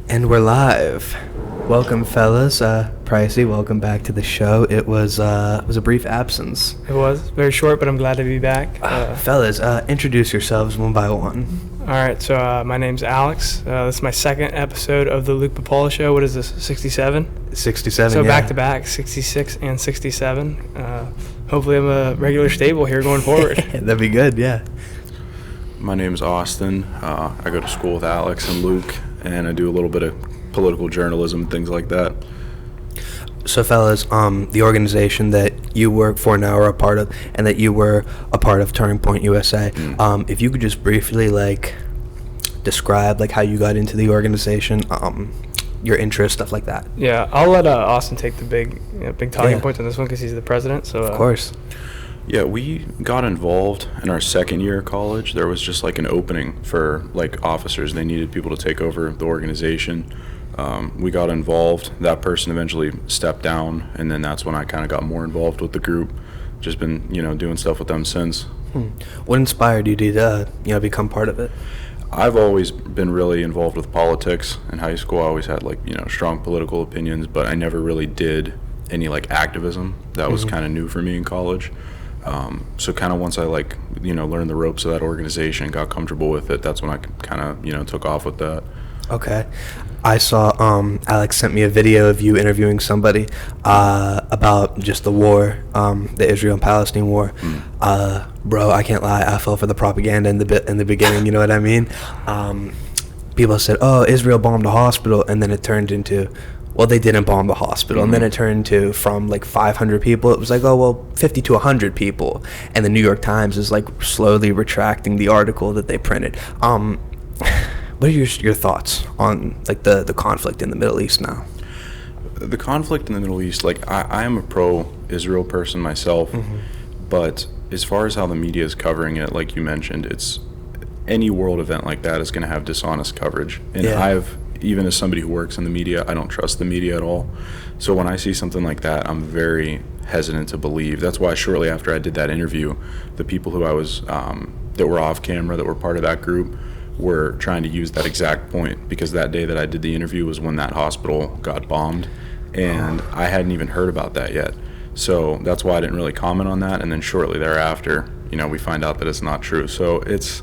And we're live. Welcome, fellas. Pricey, welcome back to the show. It was a brief absence. It was very short, but I'm glad to be back. Fellas, introduce yourselves one by one. All right, so my name's Alex. This is my second episode of the Luke Papola Show. What is this, 67? 67, so yeah. back-to-back, 66 and 67. Hopefully I'm a regular stable here going forward. That'd be good, yeah. My name's Austin. I go to school with Alex and Luke, and I do a little bit of political journalism, things like that. So, fellas, the organization that you work for now or a part of, and that you were a part of, TurningPoint USA, if you could just briefly, describe, how you got into the organization, your interests, stuff like that. Yeah, I'll let Austin take the big talking points on this one because he's the president. So of course. Yeah, we got involved in our second year of college. There was just an opening for officers. They needed people to take over the organization. We got involved. That person eventually stepped down, and then that's when I kind of got more involved with the group. Just been, doing stuff with them since. What inspired you to, become part of it? I've always been really involved with politics. In high school, I always had, strong political opinions, but I never really did any, activism. That was kind of new for me in college. So kind of once I learned the ropes of that organization, got comfortable with it, that's when I kind of, took off with that. Okay. I saw Alex sent me a video of you interviewing somebody about just the war, the Israel-Palestine war. Bro, I can't lie, I fell for the propaganda in the beginning, you know what I mean? People said, oh, Israel bombed a hospital, and then it turned into, well, they didn't bomb the hospital. And then it turned to, from 500 people, it was 50 to 100 people. And the New York Times is slowly retracting the article that they printed. What are your thoughts on the conflict in the Middle East now? The conflict in the Middle East, I am a pro-Israel person myself, but as far as how the media is covering it, like you mentioned, it's any world event like that is going to have dishonest coverage. And even as somebody who works in the media, I don't trust the media at all. So when I see something like that, I'm very hesitant to believe. That's why shortly after I did that interview, the people who I was that were off camera, that were part of that group, were trying to use that exact point, because that day that I did the interview was when that hospital got bombed, and I hadn't even heard about that yet. So that's why I didn't really comment on that. And then shortly thereafter, we find out that it's not true. So it's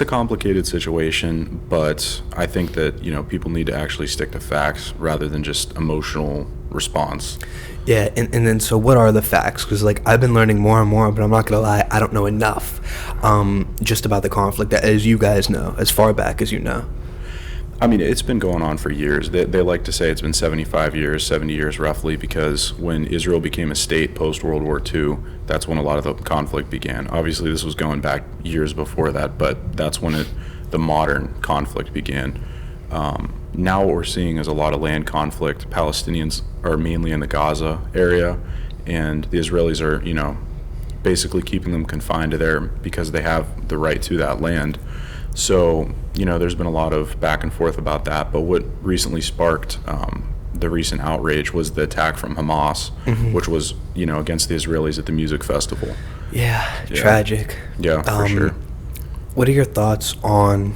a complicated situation, but I think that, people need to actually stick to facts rather than just emotional response. Yeah, and then so what are the facts? Because I've been learning more and more, but I'm not gonna lie, I don't know enough just about the conflict, as you guys know, as far back as you know. I mean, it's been going on for years. They like to say it's been 70 years roughly, because when Israel became a state post-World War II, that's when a lot of the conflict began. Obviously, this was going back years before that, but that's when the modern conflict began. Now what we're seeing is a lot of land conflict. Palestinians are mainly in the Gaza area, and the Israelis are, basically keeping them confined to there because they have the right to that land. So, there's been a lot of back and forth about that. But what recently sparked the recent outrage was the attack from Hamas, which was, against the Israelis at the music festival. Yeah. Tragic. Yeah, for sure. What are your thoughts on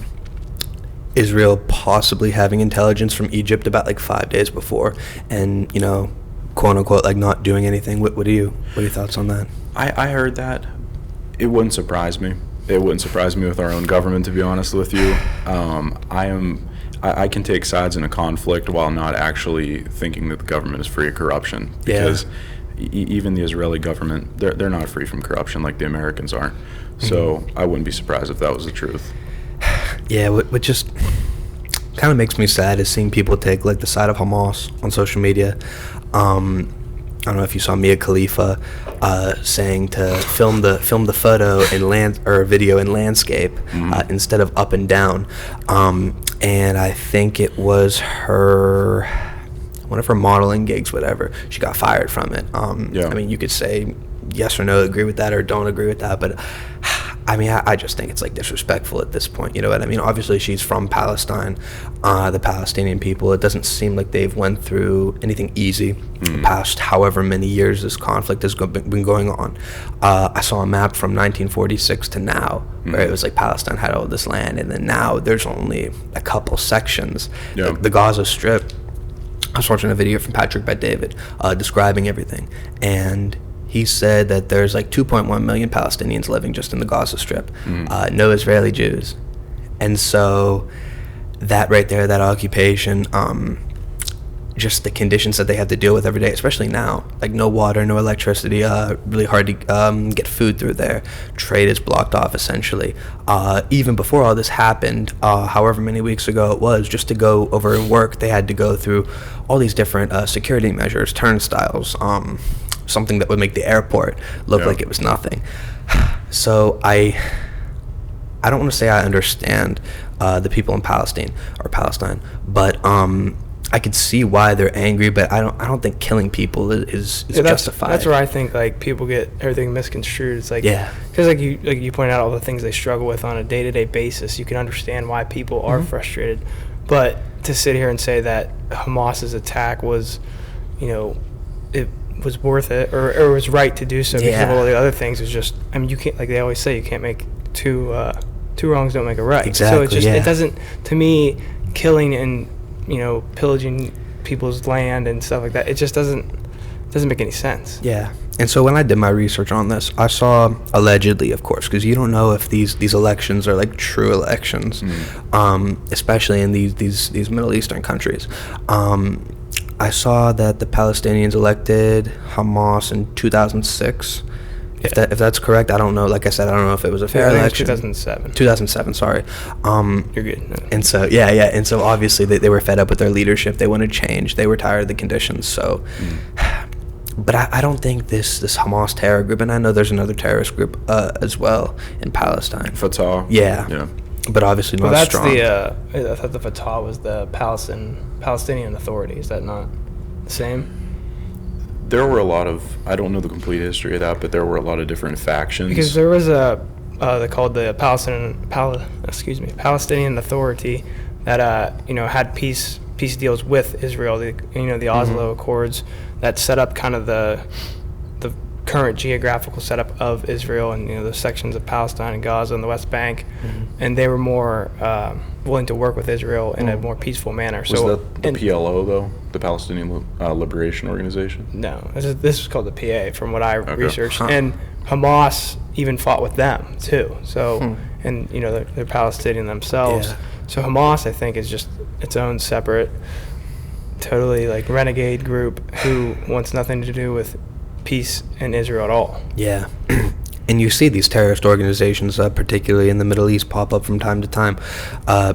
Israel possibly having intelligence from Egypt about 5 days before, and quote unquote not doing anything? What are your thoughts on that? I heard that. It wouldn't surprise me. It wouldn't surprise me with our own government, to be honest with you. I can take sides in a conflict while not actually thinking that the government is free of corruption, because even the Israeli government, they're not free from corruption like the Americans aren't. So I wouldn't be surprised if that was the truth. Yeah, what just kind of makes me sad is seeing people take the side of Hamas on social media. I don't know if you saw Mia Khalifa saying to film the photo in video in landscape instead of up and down, and I think it was one of her modeling gigs, whatever. She got fired from it. I mean, you could say yes or no, agree with that, or don't agree with that, but I mean, I just think it's like disrespectful at this point. You know what I mean? Obviously, she's from Palestine, the Palestinian people. It doesn't seem like they've went through anything easy the past however many years this conflict has been going on. I saw a map from 1946 to now, where it was like Palestine had all this land, and then now there's only a couple sections. Yeah. Like the Gaza Strip. I was watching a video from Patrick Bet-David describing everything, and he said that there's like 2.1 million Palestinians living just in the Gaza Strip, no Israeli Jews. And so that right there, that occupation, just the conditions that they have to deal with every day, especially now, like no water, no electricity, really hard to get food through there. Trade is blocked off essentially. Even before all this happened, however many weeks ago it was, just to go over and work, they had to go through all these different security measures, turnstiles, something that would make the airport look like it was nothing. So I don't want to say I understand the people in Palestine, but I could see why they're angry, but I don't think killing people is justified. That's where I think like people get everything misconstrued. It's like, because like you pointed out all the things they struggle with on a day-to-day basis. You can understand why people are frustrated, but to sit here and say that Hamas's attack was, it was worth it or was right to do so because of all the other things, is just, I mean, you can't, like they always say, you can't make two wrongs don't make a right. Exactly. So it doesn't, to me, killing and pillaging people's land and stuff like that, it just doesn't make any sense. Yeah. And so when I did my research on this, I saw, allegedly, of course, because you don't know if these elections are like true elections, especially in these Middle Eastern countries. I saw that the Palestinians elected Hamas in 2006. If that's correct, I don't know. Like I said, I don't know if it was a fair election. 2007. 2007, sorry. You're good. No. And so, and so obviously they were fed up with their leadership. They wanted change. They were tired of the conditions. So, but I don't think this Hamas terror group, and I know there's another terrorist group as well in Palestine. Fatah. Yeah. But obviously not strong. I thought the Fatah was the Palestinian Authority. Is that not the same? There were a lot of, I don't know the complete history of that, but there were a lot of different factions. Because there was they called the Palestinian Authority that had peace deals with Israel. The Oslo Accords that set up kind of the current geographical setup of Israel and the sections of Palestine and Gaza and the West Bank, and they were more willing to work with Israel in a more peaceful manner. Was that the PLO though, the Palestinian Liberation Organization? No, this was called the PA from what I researched, and Hamas even fought with them too. So and they're Palestinian themselves. Yeah. So Hamas, I think, is just its own separate, totally like renegade group who wants nothing to do with peace in Israel at all. Yeah. And you see these terrorist organizations, particularly in the Middle East, pop up from time to time.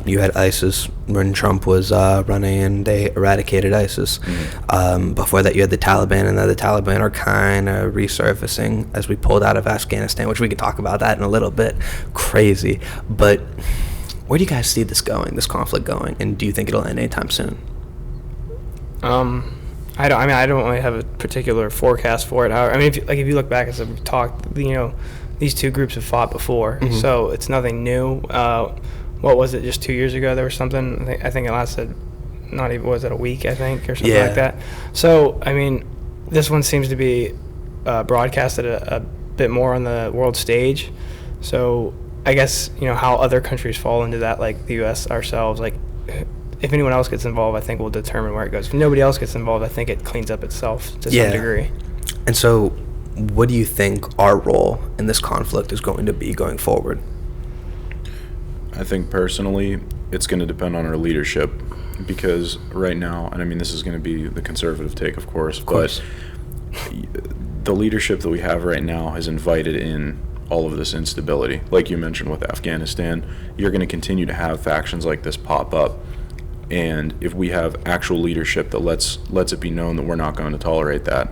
You had ISIS when Trump was running, and they eradicated ISIS. Before that, you had the Taliban, and now the Taliban are kind of resurfacing as we pulled out of Afghanistan, which we could talk about that in a little bit. Crazy. But where do you guys see this conflict going, and do you think it'll end anytime soon? I don't really have a particular forecast for it. However, if you look back, as we've talked, these two groups have fought before, so it's nothing new. What was it? Just 2 years ago, there was something. I think it lasted not even, was it a week? I think, or something like that. So this one seems to be broadcasted a bit more on the world stage. So I guess how other countries fall into that, like the U.S. ourselves, like. If anyone else gets involved, I think we'll determine where it goes. If nobody else gets involved, I think it cleans up itself to some degree. And so what do you think our role in this conflict is going to be going forward? I think personally it's going to depend on our leadership, because right now, and this is going to be the conservative take, of course, but the leadership that we have right now has invited in all of this instability. Like you mentioned with Afghanistan, you're going to continue to have factions like this pop up. And if we have actual leadership that lets it be known that we're not going to tolerate that,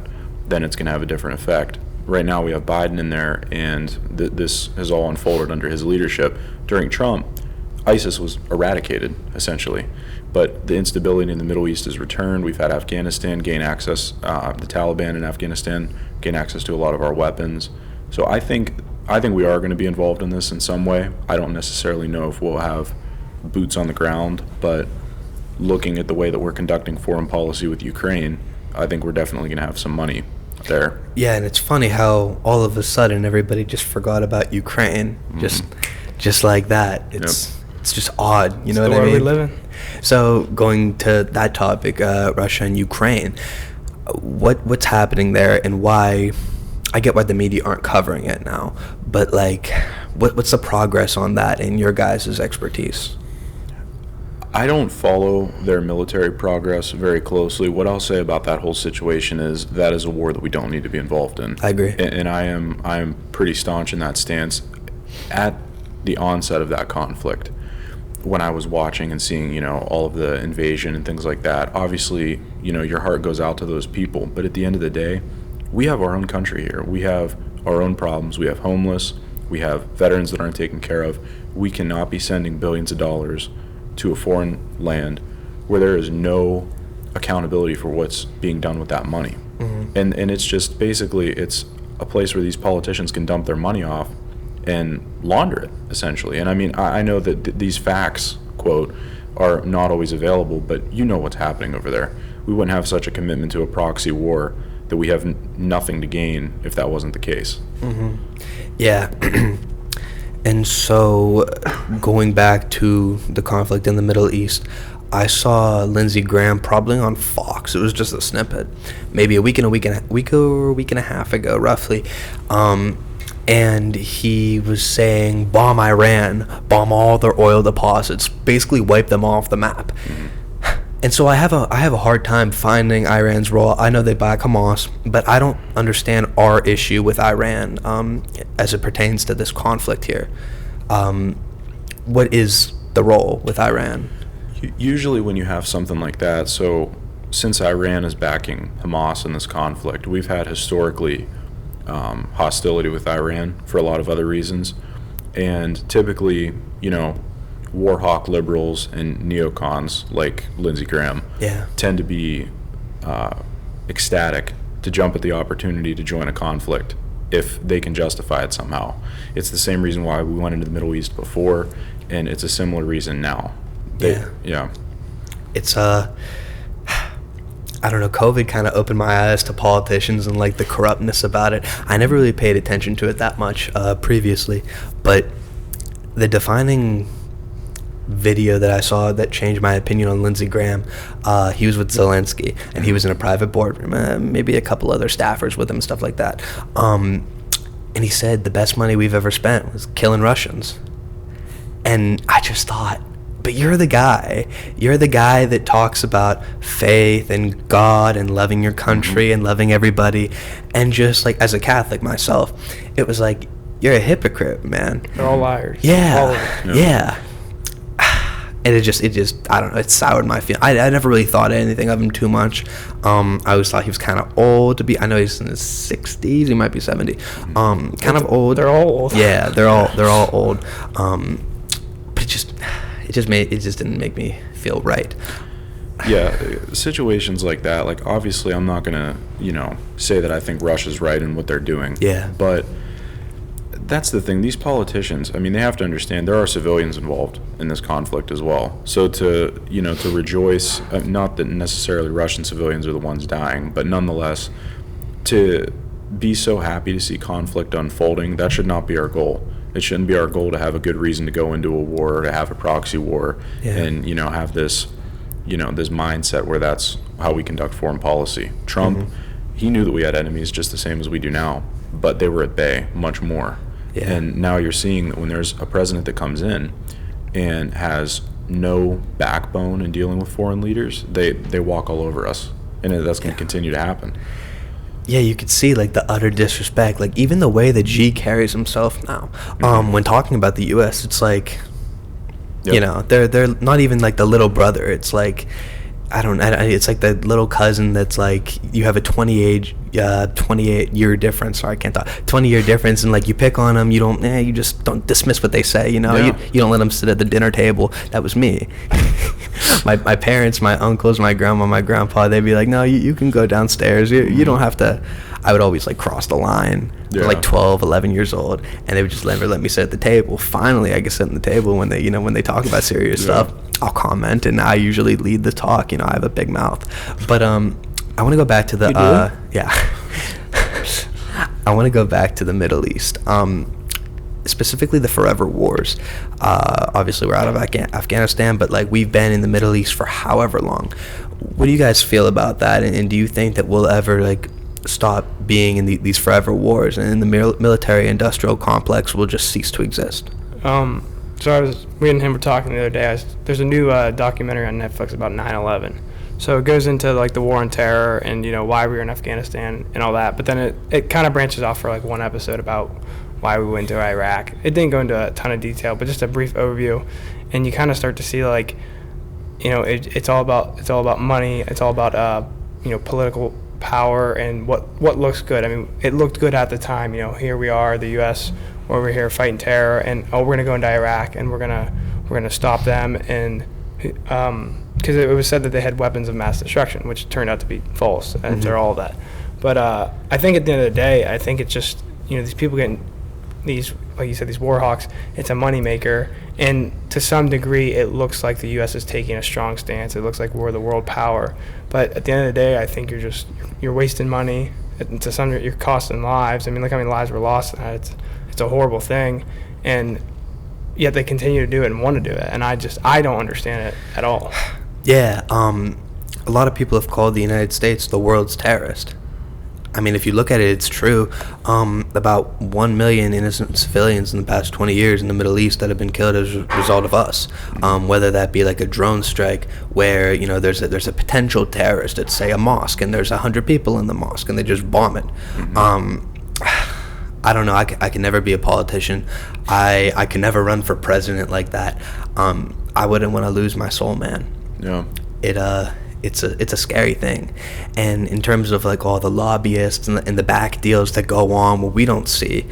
then it's going to have a different effect. Right now we have Biden in there, and this has all unfolded under his leadership. During Trump, ISIS was eradicated, essentially. But the instability in the Middle East has returned. We've had Afghanistan gain access, the Taliban in Afghanistan gain access to a lot of our weapons. So I think I think we are going to be involved in this in some way. I don't necessarily know if we'll have boots on the ground, but looking at the way that we're conducting foreign policy with Ukraine, I think we're definitely going to have some money there. Yeah, and it's funny how all of a sudden everybody just forgot about Ukraine, just like that. It's just odd, you know what I mean? The world we live in. So going to that topic, Russia and Ukraine, what's happening there, and why? I get why the media aren't covering it now, but like, what's the progress on that in your guys' expertise? I don't follow their military progress very closely. What I'll say about that whole situation is that is a war that we don't need to be involved in. I agree. And I am pretty staunch in that stance. At the onset of that conflict, when I was watching and seeing, you know, all of the invasion and things like that, obviously, you know, your heart goes out to those people. But at the end of the day, we have our own country here. We have our own problems. We have homeless. We have veterans that aren't taken care of. We cannot be sending billions of dollars to a foreign land where there is no accountability for what's being done with that money. And it's just basically, it's a place where these politicians can dump their money off and launder it, essentially. And I mean, I know that these facts, quote, are not always available, but you know what's happening over there. We wouldn't have such a commitment to a proxy war that we have nothing to gain if that wasn't the case. Yeah. And so going back to the conflict in the Middle East, I saw Lindsey Graham probably on Fox. It was just a snippet, maybe a week and a half ago, roughly. And he was saying, bomb Iran, bomb all their oil deposits, basically wipe them off the map. And so I have a hard time finding Iran's role. I know they back Hamas, but I don't understand our issue with Iran as it pertains to this conflict here. What is the role with Iran? Usually when you have something like that, so since Iran is backing Hamas in this conflict, we've had historically hostility with Iran for a lot of other reasons. And typically, you know, war hawk liberals and neocons like Lindsey Graham tend to be ecstatic to jump at the opportunity to join a conflict if they can justify it somehow. It's the same reason why we went into the Middle East before, and it's a similar reason now. It's I don't know, COVID kind of opened my eyes to politicians and like the corruptness about it. I never really paid attention to it that much previously, but the defining video that I saw that changed my opinion on Lindsey Graham, he was with Zelensky, and he was in a private boardroom, maybe a couple other staffers with him and stuff like that, and he said the best money we've ever spent was killing Russians. And I just thought, but you're the guy that talks about faith and God and loving your country and loving everybody, and just like, as a Catholic myself, it was like, you're a hypocrite, man. They're all liars. Yeah. And it just I don't know, it soured my feeling. I never really thought anything of him too much. I always thought he was kind of old to be. I know he's in his 60s, he might be 70. Kind of old. They're all old. Yeah, they're all old. But it just didn't make me feel right. Yeah, situations like that, like, obviously I'm not gonna, you know, say that I think Russia's right in what they're doing. Yeah. But that's the thing, these politicians, I mean, they have to understand there are civilians involved in this conflict as well. So to rejoice, not that necessarily Russian civilians are the ones dying, but nonetheless, to be so happy to see conflict unfolding, that should not be our goal. It shouldn't be our goal to have a good reason to go into a war or to have a proxy war and, you know, have this, you know, this mindset where that's how we conduct foreign policy. Trump, he knew that we had enemies just the same as we do now, but they were at bay much more. Yeah. And now you're seeing that when there's a president that comes in and has no backbone in dealing with foreign leaders, they walk all over us, and that's going to continue to happen. Yeah, you could see like the utter disrespect, like even the way that G carries himself now. When talking about the U.S., it's like, you know, they're not even like the little brother. It's like, it's like the little cousin that's like, you have a 28-year difference. Sorry, I can't talk. 20-year difference, and like you pick on them, you just don't dismiss what they say. You know, you don't let them sit at the dinner table. That was me. my parents, my uncles, my grandma, my grandpa, they'd be like, no, you can go downstairs. You don't have to. I would always like cross the line. Yeah. Like 12, 11 years old, and they would just never let me sit at the table. Finally, I get sit at the table when they talk about serious stuff. I'll comment, and I usually lead the talk. I have a big mouth. But I want to go back to the I want to go back to the Middle East. Specifically the forever wars. Obviously we're out of Afghanistan, but like we've been in the Middle East for however long. What do you guys feel about that? And do you think that we'll ever like stop being in these forever wars, and the military industrial complex will just cease to exist? So me and him were talking the other day. There's a new documentary on Netflix about 9/11. So it goes into like the war on terror and why we were in Afghanistan and all that. But then it kind of branches off for like one episode about why we went to Iraq. It didn't go into a ton of detail, but just a brief overview, and you kind of start to see like, it's all about money. It's all about political power and what looks good. I mean, it looked good at the time. Here we are, the U.S. over here fighting terror, and we're gonna go into Iraq and we're gonna stop them, and because it was said that they had weapons of mass destruction, which turned out to be false after all of that. But I think at the end of the day, I think it's just these people getting these, like you said, these war hawks. It's a moneymaker, and to some degree, it looks like the U.S. is taking a strong stance. It looks like we're the world power. But at the end of the day, I think you're wasting money. To some degree, you're costing lives. I mean, look how many lives were lost. It's a horrible thing, and yet they continue to do it and want to do it. And I don't understand it at all. Yeah, a lot of people have called the United States the world's terrorist. I mean, if you look at it, it's true. About 1 million innocent civilians in the past 20 years in the Middle East that have been killed as a result of us. Whether that be like a drone strike where, there's a potential terrorist at, say, a mosque, and there's 100 people in the mosque, and they just bomb it. I don't know. I can never be a politician. I can never run for president like that. I wouldn't want to lose my soul, man. Yeah. It's a scary thing, and in terms of like all the lobbyists and the back deals that go on, what we don't see,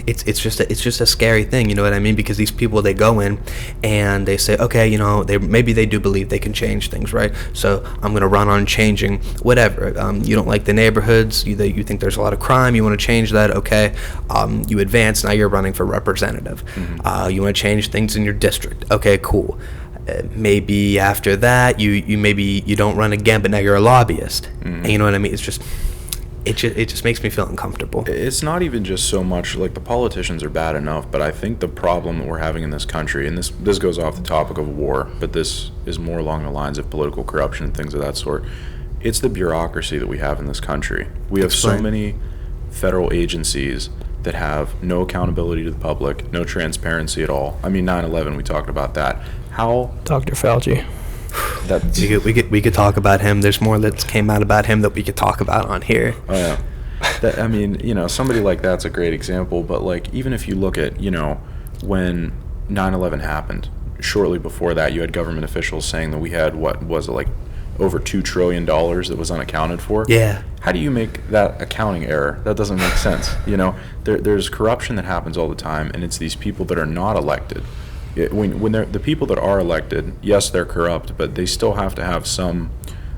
it's just a scary thing, you know what I mean? Because these people, they go in and they say, okay, maybe they do believe they can change things, right? So I'm gonna run on changing whatever. You don't like the neighborhoods, you think there's a lot of crime, you want to change that, okay? You advance, now you're running for representative. You want to change things in your district, okay, cool. Maybe after that you don't run again, but now you're a lobbyist. And you know what I mean? It just makes me feel uncomfortable. It's not even just so much like the politicians are bad enough, but I think the problem that we're having in this country, and this goes off the topic of war, but this is more along the lines of political corruption and things of that sort. It's the bureaucracy that we have in this country. We have so many federal agencies that have no accountability to the public, no transparency at all. I mean, 9/11, we talked about that. How Dr. Fauci. We could talk about him. There's more that came out about him that we could talk about on here. Oh yeah. I mean, somebody like that's a great example. But like, even if you look at, when 9/11 happened, shortly before that, you had government officials saying that we had over $2 trillion that was unaccounted for. Yeah. How do you make that accounting error? That doesn't make sense. There's corruption that happens all the time, and it's these people that are not elected. When they're the people that are elected, yes, they're corrupt, but they still have to have some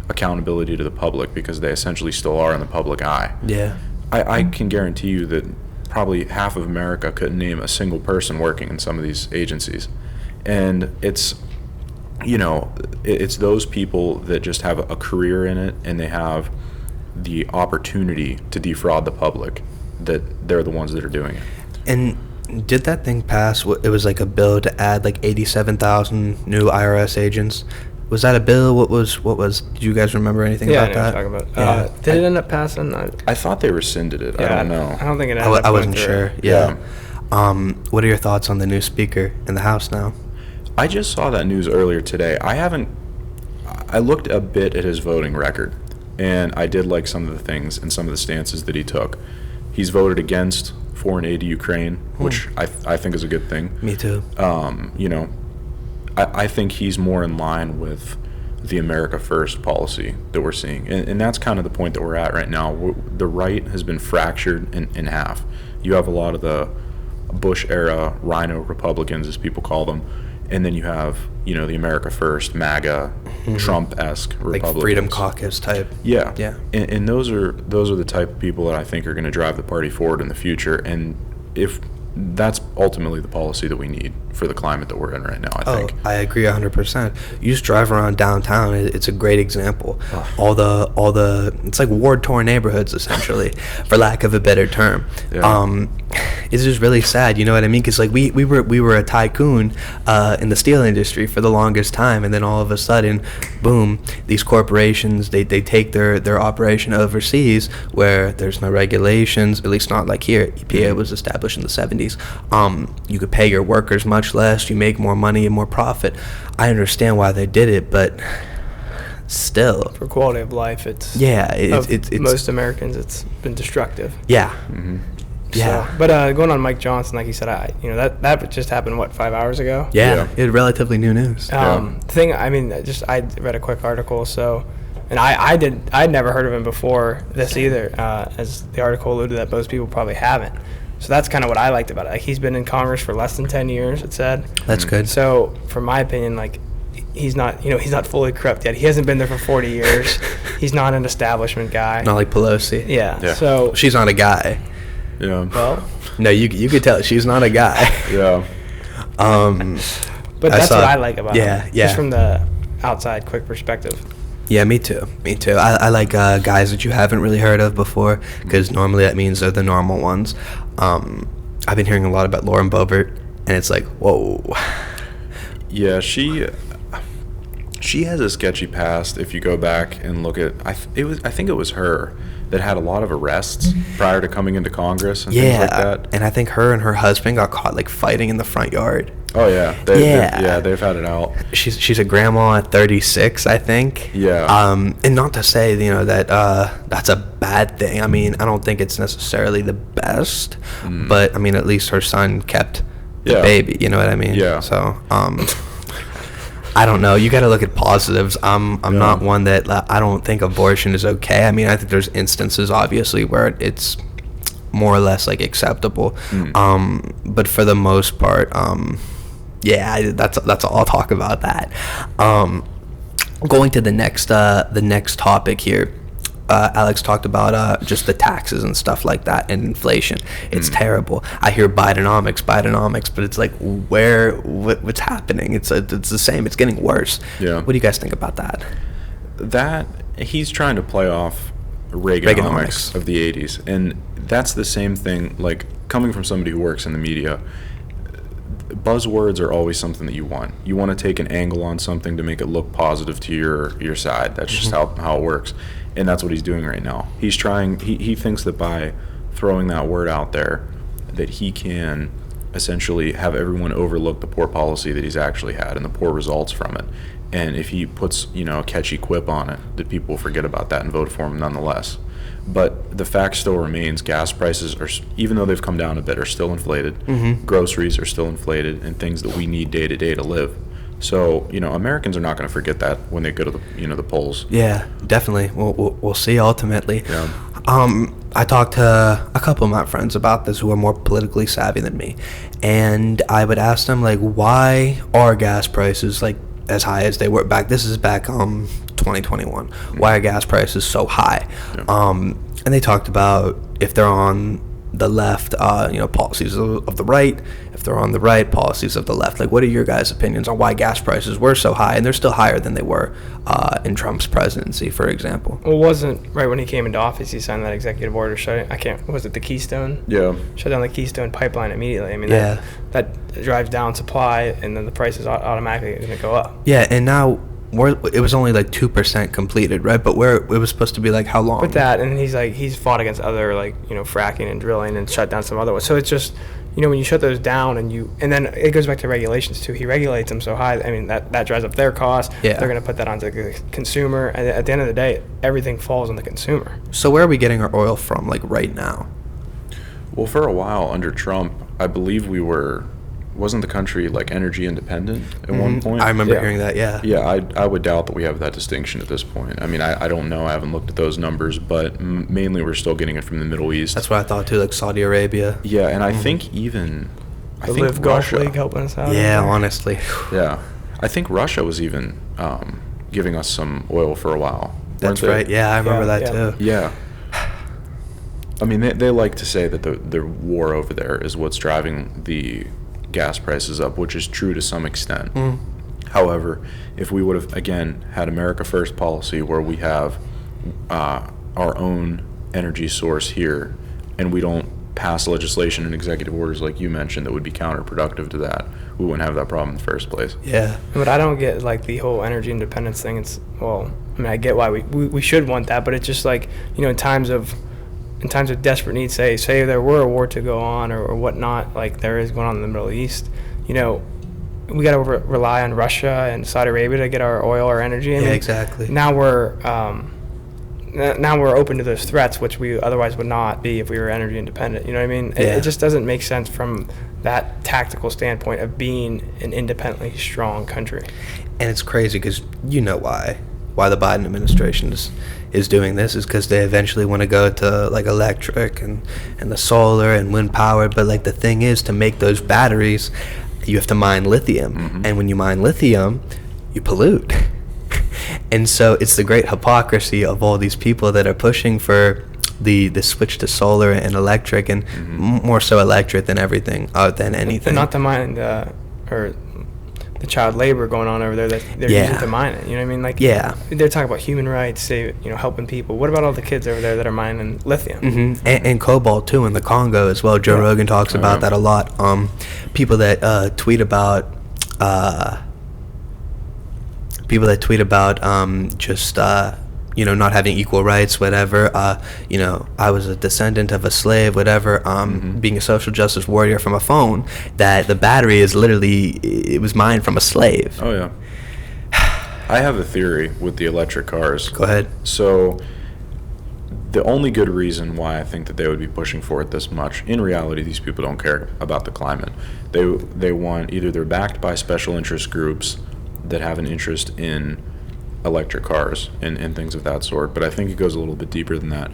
accountability to the public because they essentially still are in the public eye. Yeah. I can guarantee you that probably half of America couldn't name a single person working in some of these agencies. And it's those people that just have a career in it, and they have the opportunity to defraud the public, that they're the ones that are doing it. And did that thing pass? It was like a bill to add like 87,000 new IRS agents. Was that a bill? What was? Do you guys remember anything about that? Yeah, I know what you're talking about. Did it end up passing? I thought they rescinded it. Yeah, I don't know. I don't think it ended up I wasn't going sure. through. Yeah. What are your thoughts on the new speaker in the House now? I just saw that news earlier today. I looked a bit at his voting record, and I did like some of the things and some of the stances that he took. He's voted against foreign aid to Ukraine, which I think is a good thing. Me too. I think he's more in line with the America First policy that we're seeing. And that's kind of the point that we're at right now. The right has been fractured in half. You have a lot of the Bush-era rhino Republicans, as people call them, and then you have, the America First, MAGA, Trump-esque like Republicans. Freedom Caucus type. Yeah. Yeah. And those are the type of people that I think are going to drive the party forward in the future. And if that's ultimately the policy that we need for the climate that we're in right now, I think. I agree 100%. You just drive around downtown, it's a great example. All the it's like war-torn neighborhoods, essentially, for lack of a better term. Yeah. It's just really sad, you know what I mean? Because like we were a tycoon in the steel industry for the longest time, and then all of a sudden, boom, these corporations, they take their operation overseas where there's no regulations, at least not like here. EPA was established in the 70s. You could pay your workers much less, you make more money and more profit. I understand why they did it, but still, For quality of life, it's most Americans, it's been destructive. Yeah. Mm-hmm. Yeah. So, but going on Mike Johnson, like you said, that just happened 5 hours ago. Yeah. It's relatively new news. I read a quick article, and I'd never heard of him before this either, as the article alluded that most people probably haven't. So that's kind of what I liked about it. Like, he's been in Congress for less than 10 years, it said. That's good. So, from my opinion, like, he's not fully corrupt yet. He hasn't been there for 40 years. He's not an establishment guy. Not like Pelosi. Yeah. So she's not a guy. Yeah. Well, no, you could tell she's not a guy. Yeah. But that's what I like about him. Yeah. Just from the outside, quick perspective. Yeah, me too. I like guys that you haven't really heard of before, because normally that means they're the normal ones. I've been hearing a lot about Lauren Boebert, and it's like, whoa. Yeah, she has a sketchy past. If you go back and look at, I think it was her that had a lot of arrests prior to coming into Congress and things like that. And I think her and her husband got caught like fighting in the front yard. Oh yeah, they've had it out. She's a grandma at 36, I think. Yeah. And not to say that that's a bad thing. I mean, I don't think it's necessarily the best, but I mean, at least her son kept the baby. You know what I mean? Yeah. So I don't know. You got to look at positives. I'm not one that I don't think abortion is okay. I mean, I think there's instances obviously where it's more or less like acceptable. But for the most part, that's all I'll talk about that. Going to the next topic here. Alex talked about just the taxes and stuff like that and inflation. It's terrible. I hear Bidenomics, but it's like, what's happening? It's the same. It's getting worse. Yeah. What do you guys think about that? That he's trying to play off Reaganomics of the 80s, and that's the same thing. Like, coming from somebody who works in the media, buzzwords are always something that you want. You want to take an angle on something to make it look positive to your side. That's just how it works. And that's what he's doing right now. He's trying, he thinks that by throwing that word out there, that he can essentially have everyone overlook the poor policy that he's actually had and the poor results from it. And if he puts, a catchy quip on it, that people will forget about that and vote for him nonetheless. But the fact still remains, gas prices are, even though they've come down a bit, are still inflated. Groceries are still inflated, and things that we need day to day to live. So, Americans are not going to forget that when they go to the polls. Yeah, definitely. We'll see ultimately. Yeah. I talked to a couple of my friends about this who are more politically savvy than me, and I would ask them, like, why are gas prices like as high as they were back? This is back 2021. Why are gas prices so high? Yeah. And they talked about if they're on the left, policies of the right. If they're on the right, policies of the left. Like, what are your guys' opinions on why gas prices were so high, and they're still higher than they were in Trump's presidency, for example? Well, wasn't right when he came into office, he signed that executive order shutting. Was it the Keystone? Yeah. Shut down the Keystone pipeline immediately. I mean, that drives down supply, and then the price is automatically going to go up. Yeah, and now it was only like 2% completed, right? But it was supposed to be like how long? With that, and he's fought against other fracking and drilling and shut down some other ones. So it's just when you shut those down and then it goes back to regulations too. He regulates them so high. I mean that drives up their costs. Yeah. They're going to put that onto the consumer, and at the end of the day, everything falls on the consumer. So where are we getting our oil from, like right now? Well, for a while under Trump, I believe wasn't the country like energy independent at one point? I remember hearing that, yeah. Yeah, I would doubt that we have that distinction at this point. I mean, I don't know. I haven't looked at those numbers, but mainly we're still getting it from the Middle East. That's what I thought too, like Saudi Arabia. Yeah, and I think Gulf League helping us out. Yeah, honestly. Yeah, I think Russia was even giving us some oil for a while. That's right. Yeah, I remember that too. Yeah. I mean, they like to say that the war over there is what's driving the gas prices up, which is true to some extent. However, if we would have, again, had America First policy where we have our own energy source here, and we don't pass legislation and executive orders like you mentioned that would be counterproductive to that, we wouldn't have that problem in the first place. Yeah. But I don't get, like, the whole energy independence thing. It's, well, I mean, I get why we should want that, but it's just like, you know, in times of desperate need, say there were a war to go on or whatnot, like there is going on in the Middle East, you know, we got to rely on Russia and Saudi Arabia to get our oil or energy. I mean, exactly. Now we're open to those threats, which we otherwise would not be if we were energy independent. You know what I mean? It just doesn't make sense from that tactical standpoint of being an independently strong country. And it's crazy because you know why the Biden administration is doing this is because they eventually want to go to like electric and the solar and wind power. But like the thing is, to make those batteries, you have to mine lithium. And when you mine lithium, you pollute. And so it's the great hypocrisy of all these people that are pushing for the switch to solar and electric, and more so electric than everything, than anything. And not to mind or the child labor going on over there that they're using to mine it. You know what I mean? Like, they're talking about human rights, say, you know, helping people. What about all the kids over there that are mining lithium? And cobalt too in the Congo as well. Joe Rogan talks about that a lot. People that tweet about just you know, not having equal rights, whatever. You know, I was a descendant of a slave, whatever. Being a social justice warrior from a phone, that the battery is literally, it was mined from a slave. Oh yeah. I have a theory with the electric cars. Go ahead. So the only good reason why I think that they would be pushing for it this much, in reality, these people don't care about the climate. They want, either they're backed by special interest groups that have an interest in electric cars and things of that sort, but I think it goes a little bit deeper than that.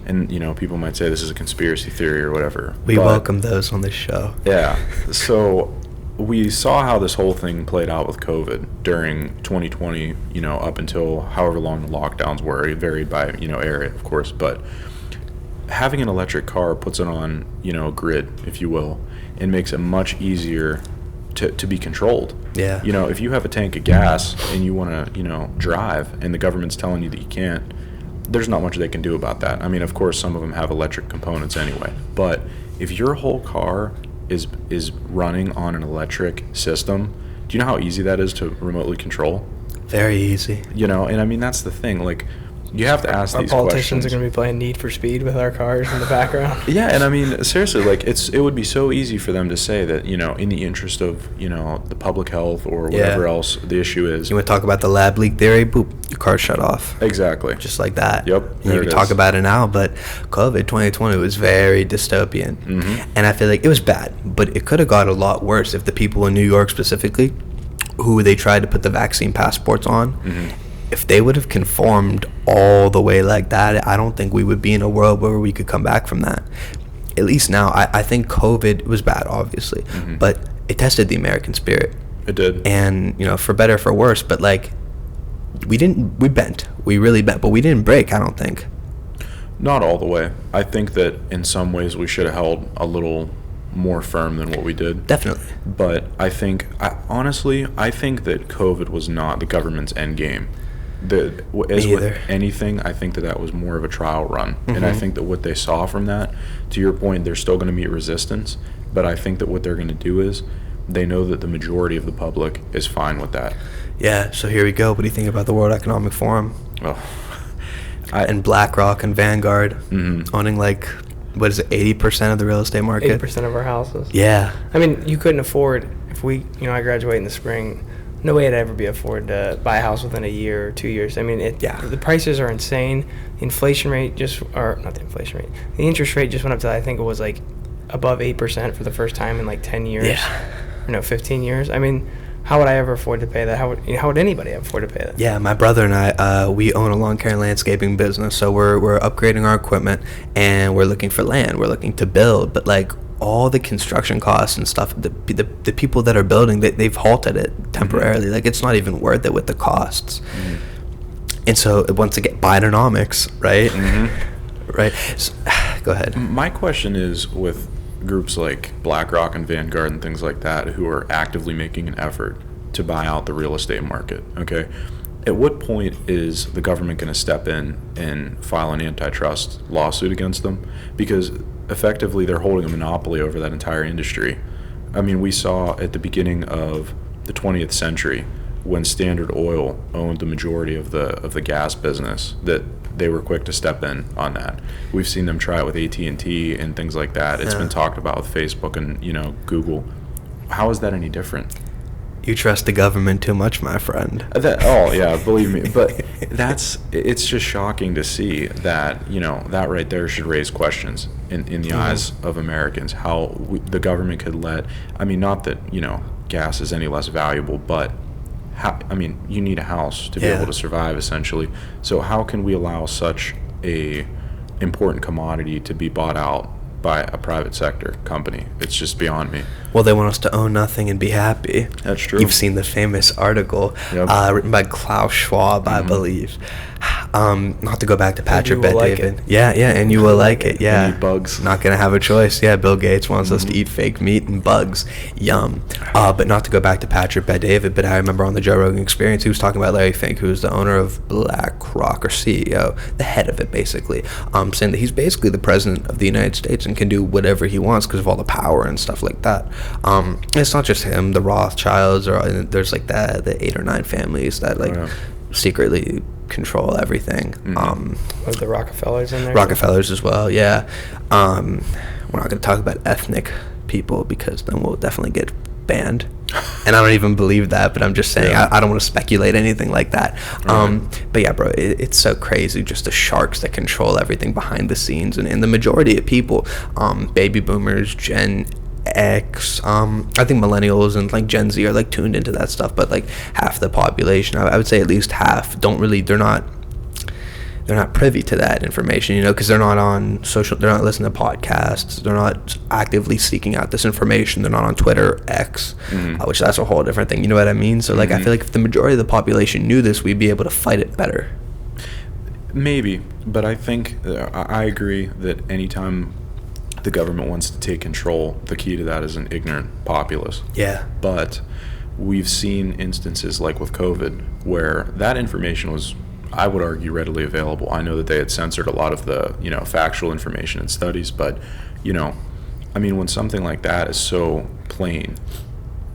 And you know, people might say this is a conspiracy theory or whatever. We welcome those on this show. Yeah. So we saw how this whole thing played out with COVID during 2020, you know, up until however long the lockdowns were. It varied by, you know, area, of course, but having an electric car puts it on, you know, a grid, if you will, and makes it much easier to be controlled. Yeah. You know, if you have a tank of gas and you want to, you know, drive and the government's telling you that you can't, there's not much they can do about that. I mean, of course, some of them have electric components anyway. But if your whole car is running on an electric system, do you know how easy that is to remotely control? Very easy. You know, and I mean, that's the thing. Like, you have to ask these questions. Our politicians are going to be playing Need for Speed with our cars in the background. Yeah, and I mean, seriously, like, it would be so easy for them to say that, you know, in the interest of, you know, the public health or whatever else the issue is. You want to talk about the lab leak theory? Boop, your car's shut off. Exactly. Just like that. Yep. You can talk about it now, but COVID 2020 was very dystopian. And I feel like it was bad, but it could have got a lot worse if the people in New York specifically, who they tried to put the vaccine passports on, if they would have conformed all the way like that, I don't think we would be in a world where we could come back from that. At least now, I think COVID was bad, obviously, but it tested the American spirit. It did. And, you know, for better or for worse, but like, we bent. We really bent, but we didn't break, I don't think. Not all the way. I think that in some ways we should have held a little more firm than what we did. Definitely. But honestly, I think that COVID was not the government's end game. As with anything, I think that was more of a trial run. And I think that what they saw from that, to your point, they're still going to meet resistance, but I think that what they're going to do is they know that the majority of the public is fine with that. Yeah, so here we go. What do you think about the World Economic Forum? And BlackRock and Vanguard owning, like, what is it, 80% of the real estate market? 80% of our houses. Yeah. I mean, you couldn't afford, if we, you know, I graduate in the spring, no way I'd ever be afford to buy a house within a year or 2 years. I mean, the prices are insane. The inflation rate not the inflation rate, the interest rate just went up to, I think it was like above 8% for the first time in like 10 years. Yeah. Or no, 15 years. I mean, how would I ever afford to pay that? How would anybody afford to pay that? Yeah, my brother and I, we own a lawn care and landscaping business, so we're upgrading our equipment, and we're looking for land. We're looking to build, but like, all the construction costs and stuff, the people that are building, they've halted it temporarily. Like, it's not even worth it with the costs. And so once again, Bidenomics, right? Right. So, go ahead. My question is, with groups like BlackRock and Vanguard and things like that, who are actively making an effort to buy out the real estate market, okay, at what point is the government going to step in and file an antitrust lawsuit against them? Because effectively they're holding a monopoly over that entire industry. I mean, we saw at the beginning of the 20th century, when Standard Oil owned the majority of the gas business, that they were quick to step in on that. We've seen them try it with AT&T and things like that. It's been talked about with Facebook and, Google. How is that any different? You trust the government too much, my friend. Believe me. But it's just shocking to see that, that right there should raise questions in the eyes of Americans, how the government could let, not that, gas is any less valuable, but you need a house to be able to survive, essentially. So how can we allow such a important commodity to be bought out by a private sector company? It's just beyond me. Well, they want us to own nothing and be happy. That's true. You've seen the famous article written by Klaus Schwab, I believe. Not to go back to Patrick Bet-David. And you will like it. Yeah. And eat bugs. Not gonna have a choice. Yeah, Bill Gates wants us to eat fake meat and bugs. Yum. But not to go back to Patrick Bet-David, but I remember on the Joe Rogan Experience, he was talking about Larry Fink, who's the owner of BlackRock, or CEO, the head of it basically, saying that he's basically the president of the United States and can do whatever he wants because of all the power and stuff like that. It's not just him. The Rothschilds, or there's like the 8 or 9 families that secretly control everything. Was the Rockefellers in there? Rockefellers as well, yeah. We're not going to talk about ethnic people because then we'll definitely get banned. And I don't even believe that, but I'm just saying I don't want to speculate anything like that. But yeah, bro, it's so crazy, just the sharks that control everything behind the scenes. And the majority of people, baby boomers, Gen X, I think millennials and like Gen Z are tuned into that stuff, but like half the population, I would say at least half, they're not privy to that information, because they're not on social, they're not listening to podcasts, they're not actively seeking out this information, they're not on Twitter, X, which that's a whole different thing, you know what I mean? So like I feel like if the majority of the population knew this, we'd be able to fight it better. Maybe, but I think I agree that anytime the government wants to take control, the key to that is an ignorant populace. Yeah. But we've seen instances like with COVID where that information was, I would argue, readily available. I know that they had censored a lot of the, factual information and studies, but, when something like that is so plain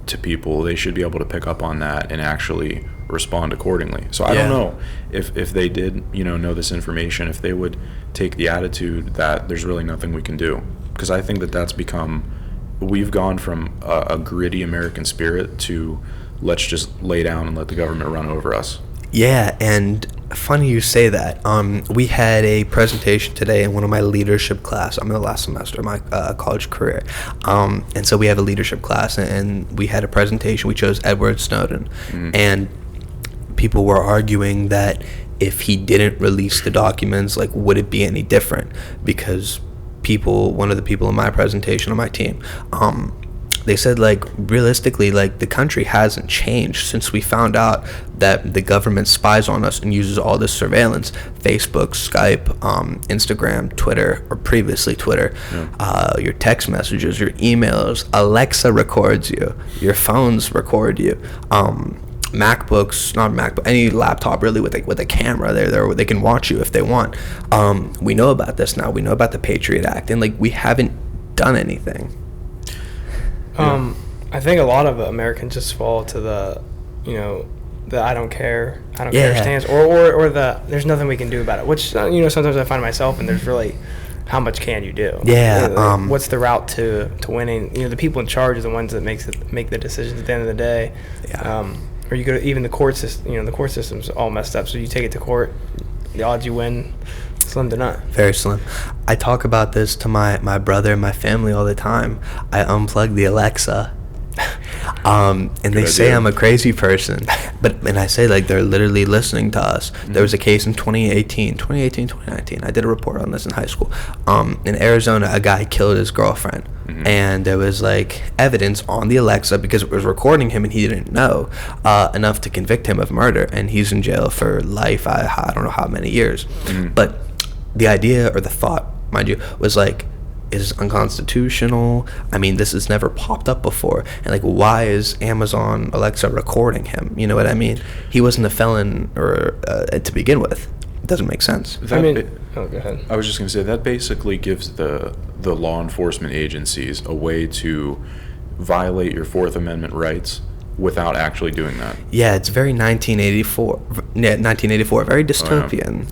to people, they should be able to pick up on that and actually respond accordingly. So I don't know if they did, know this information, if they would take the attitude that there's really nothing we can do. Because I think that that's we've gone from a gritty American spirit to let's just lay down and let the government run over us. Yeah, and funny you say that. We had a presentation today in one of my leadership class. I'm in the last semester of my college career. And so we have a leadership class, and we had a presentation. We chose Edward Snowden. And people were arguing that if he didn't release the documents, like, would it be any different? Because one of the people in my presentation on my team, they said, like, realistically, like, the country hasn't changed since we found out that the government spies on us and uses all this surveillance. Facebook, Skype, Instagram, Twitter, or previously Twitter, your text messages, your emails, Alexa records you, your phones record you, MacBooks, not MacBook, any laptop really with a camera, they can watch you if they want. We know about this now. We know about the Patriot Act, and like we haven't done anything. I think a lot of Americans just fall to the I don't care stance, or the there's nothing we can do about it. Which sometimes I find myself, and there's really, how much can you do? Yeah. What's the route to winning? The people in charge are the ones that make the decisions at the end of the day. Yeah. Or you go to even the court system. The court system's all messed up. So you take it to court, the odds you win, slim to none. Very slim. I talk about this to my brother and my family all the time. I unplug the Alexa. And they say I'm a crazy person, and I say like they're literally listening to us. There was a case in 2019. I did a report on this in high school. In Arizona, a guy killed his girlfriend, and there was like evidence on the Alexa because it was recording him, and he didn't know enough to convict him of murder, and he's in jail for life. I don't know how many years, but the idea or the thought, mind you, was like, is unconstitutional. I mean, this has never popped up before, and like, why is Amazon Alexa recording him? You know what I mean? He wasn't a felon or to begin with. It doesn't make sense. Go ahead. I was just going to say that basically gives the law enforcement agencies a way to violate your Fourth Amendment rights without actually doing that. Yeah, it's very 1984. Yeah, 1984, very dystopian.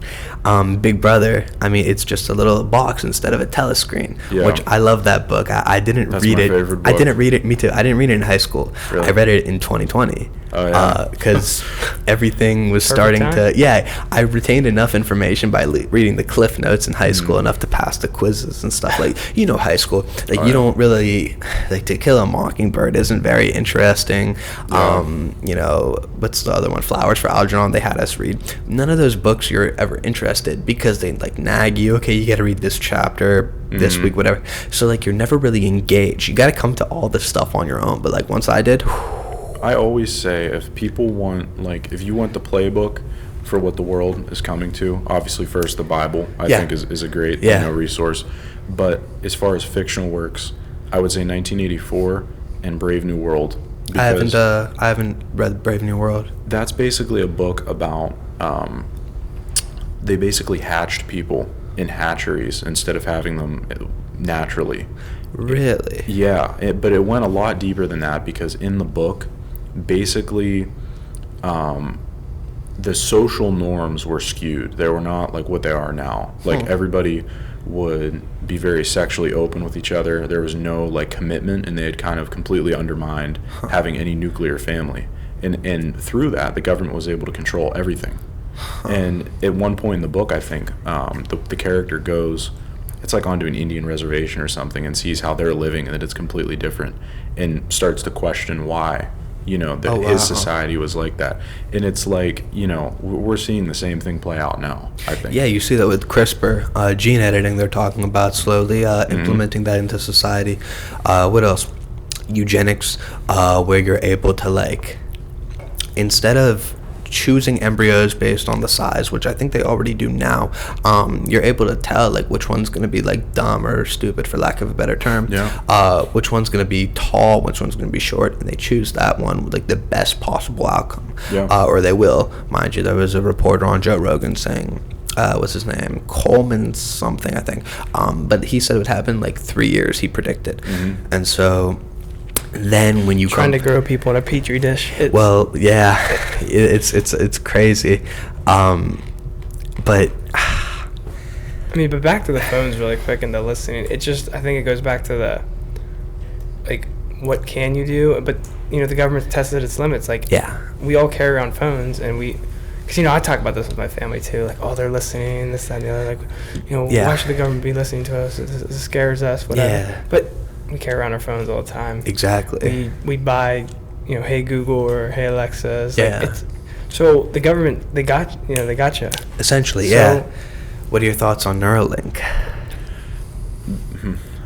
Big Brother, I mean, it's just a little box instead of a telescreen, which I love that book. I didn't read it. Favorite book. I didn't read it. Me too. I didn't read it in high school. Really? I read it in 2020. Oh, yeah. Because everything was starting to... Yeah, I retained enough information by reading the Cliff Notes in high school enough to pass the quizzes and stuff. Like, high school. Like, you don't really... Like, To Kill a Mockingbird isn't very interesting. What's the other one? Flowers for Algernon, they had us read. None of those books you're ever interested because they, like, nag you. Okay, you got to read this chapter this week, whatever. So, like, you're never really engaged. You got to come to all this stuff on your own. But, like, once I did... I always say if people want, like, if you want the playbook for what the world is coming to, obviously first the Bible, I think is a great resource. But as far as fictional works, I would say 1984 and Brave New World. I haven't read Brave New World. That's basically a book about they basically hatched people in hatcheries instead of having them naturally. Really? Yeah, but it went a lot deeper than that because in the book, basically, the social norms were skewed. They were not like what they are now. Like everybody would be very sexually open with each other. There was no like commitment, and they had kind of completely undermined having any nuclear family. And through that, the government was able to control everything. And at one point in the book, I think the character goes, it's like onto an Indian reservation or something, and sees how they're living and that it's completely different, and starts to question why his society was like that. And it's like, we're seeing the same thing play out now, I think. Yeah, you see that with CRISPR, gene editing. They're talking about slowly implementing that into society. What else? Eugenics, where you're able to, like, instead of choosing embryos based on the size, which I think they already do now, you're able to tell like which one's going to be like dumb or stupid, for lack of a better term, which one's going to be tall, which one's going to be short, and they choose that one with like the best possible outcome, or they will. Mind you, there was a reporter on Joe Rogan saying, what's his name, Coleman something, I think, but he said it would happen like 3 years, he predicted. And so then when you trying to grow people in a petri dish, it's crazy, but but back to the phones really quick and the listening. It just, I think it goes back to the, like, what can you do? But the government's tested its limits. Like, we all carry around phones, and because I talk about this with my family too. Like, oh, they're listening, this, that, and the other. Like, why should the government be listening to us? It scares us, whatever. But we carry around our phones all the time. Exactly. We buy, Hey Google or Hey Alexa. So the government, they got you. Essentially, yeah. What are your thoughts on Neuralink?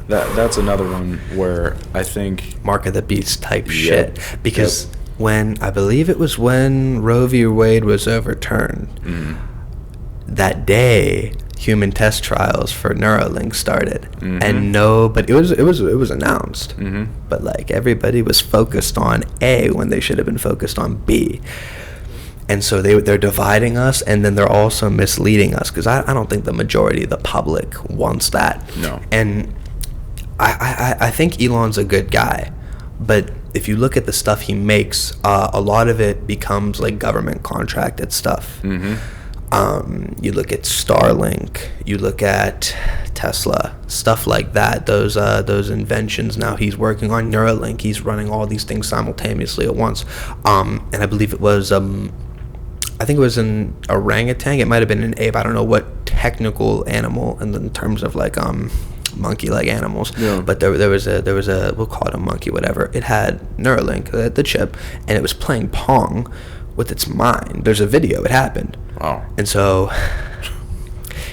That's another one where I think mark of the beast type shit. Because I believe it was when Roe v. Wade was overturned, that day human test trials for Neuralink started, and but it was announced, but like everybody was focused on A when they should have been focused on B, and so they're dividing us, and then they're also misleading us, because I don't think the majority of the public wants that. No. And I think Elon's a good guy, but if you look at the stuff he makes, a lot of it becomes like government contracted stuff. You look at Starlink, you look at Tesla, stuff like that. Those inventions. Now he's working on Neuralink. He's running all these things simultaneously at once. And I believe it was, I think it was an orangutan. It might have been an ape. I don't know what technical animal, and in terms of like monkey-like animals. Yeah. But there was a we'll call it a monkey, whatever. It had Neuralink, the chip, and it was playing Pong with its mind. There's a video. It happened. Wow. And so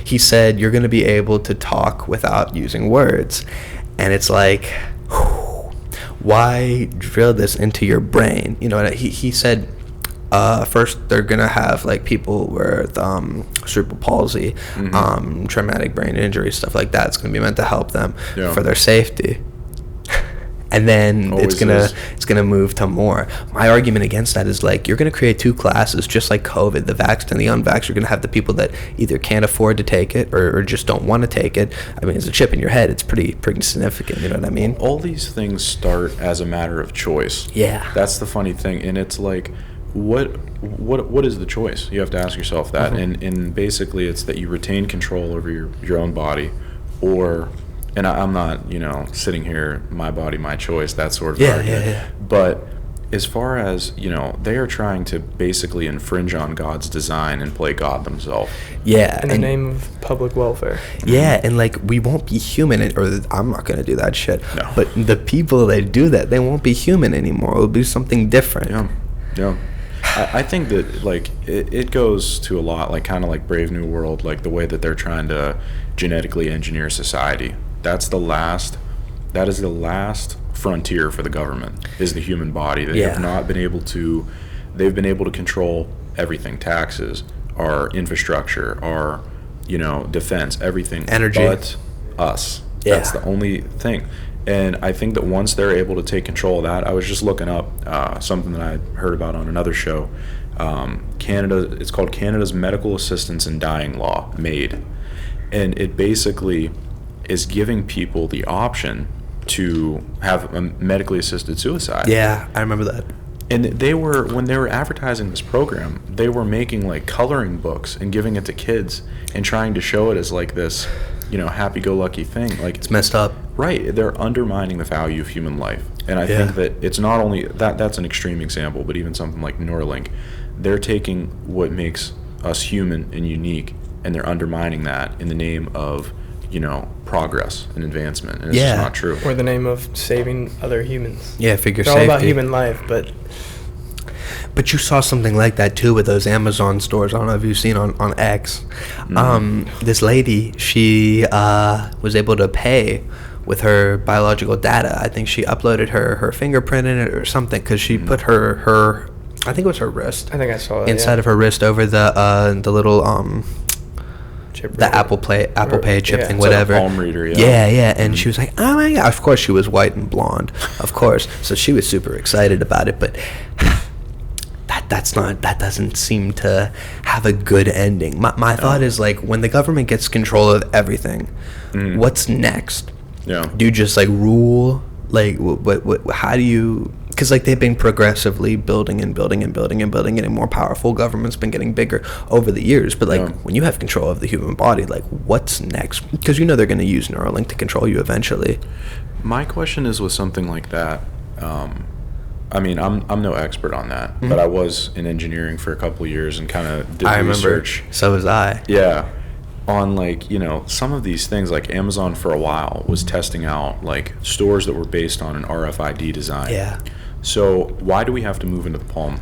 he said, you're going to be able to talk without using words. And it's like, why drill this into your brain? You know, he said, first they're going to have like people with cerebral palsy, traumatic brain injury, stuff like that. It's going to be meant to help them for their safety. And then it's gonna move to more. My argument against that is like, you're gonna create two classes, just like COVID. The vaxxed and the unvaxxed. You're gonna have the people that either can't afford to take it or just don't want to take it. I mean, it's a chip in your head. It's pretty significant. You know what I mean? All these things start as a matter of choice. Yeah. That's the funny thing, and it's like, what is the choice? You have to ask yourself that, and basically it's that you retain control over your own body, or. And I'm not, sitting here, my body, my choice, that sort of argument. Yeah. But as far as, they are trying to basically infringe on God's design and play God themselves. Yeah. In the name of public welfare. Yeah, and like, we won't be human, or I'm not going to do that shit. No. But the people that do that, they won't be human anymore. It'll be something different. Yeah. I think that, like, it goes to a lot, like, kind of like Brave New World, like the way that they're trying to genetically engineer society. That is the last frontier for the government, is the human body. They have not been able to, they've been able to control everything, taxes, our infrastructure, our, defense, everything. Energy. But us. Yeah. That's the only thing. And I think that once they're able to take control of that, I was just looking up something that I heard about on another show. It's called Canada's Medical Assistance in Dying Law, MAID. And it basically is giving people the option to have a medically assisted suicide. Yeah, I remember that. And when they were advertising this program, they were making like coloring books and giving it to kids and trying to show it as like this, happy-go-lucky thing. Like, it's messed up. Right. They're undermining the value of human life. And I think that it's not only that's an extreme example, but even something like Neuralink, they're taking what makes us human and unique, and they're undermining that in the name of progress and advancement, and it's just not true. Or the name of saving other humans. Yeah, figure it's safety. all about human life, but you saw something like that too with those Amazon stores. I don't know if you've seen on X. This lady, she was able to pay with her biological data. I think she uploaded her fingerprint in it or something, because she put her I think it was her wrist. I think I saw it inside of her wrist over the little chip the Apple Pay chip thing, whatever. Like a palm reader, yeah. And she was like, oh my god. Of course, she was white and blonde, of course. So she was super excited about it, but that doesn't seem to have a good ending. My thought is, like, when the government gets control of everything, what's next? Yeah. Do you just like rule? Like, what how do you? Because like, they've been progressively building and getting more powerful. Government's been getting bigger over the years. But like, when you have control of the human body, like, what's next? Because they're going to use Neuralink to control you eventually. My question is, with something like that, I mean, I'm no expert on that, but I was in engineering for a couple of years and kind of did research. So was I. Yeah. On like, some of these things, like Amazon for a while was testing out like stores that were based on an RFID design. Yeah. So why do we have to move into the palm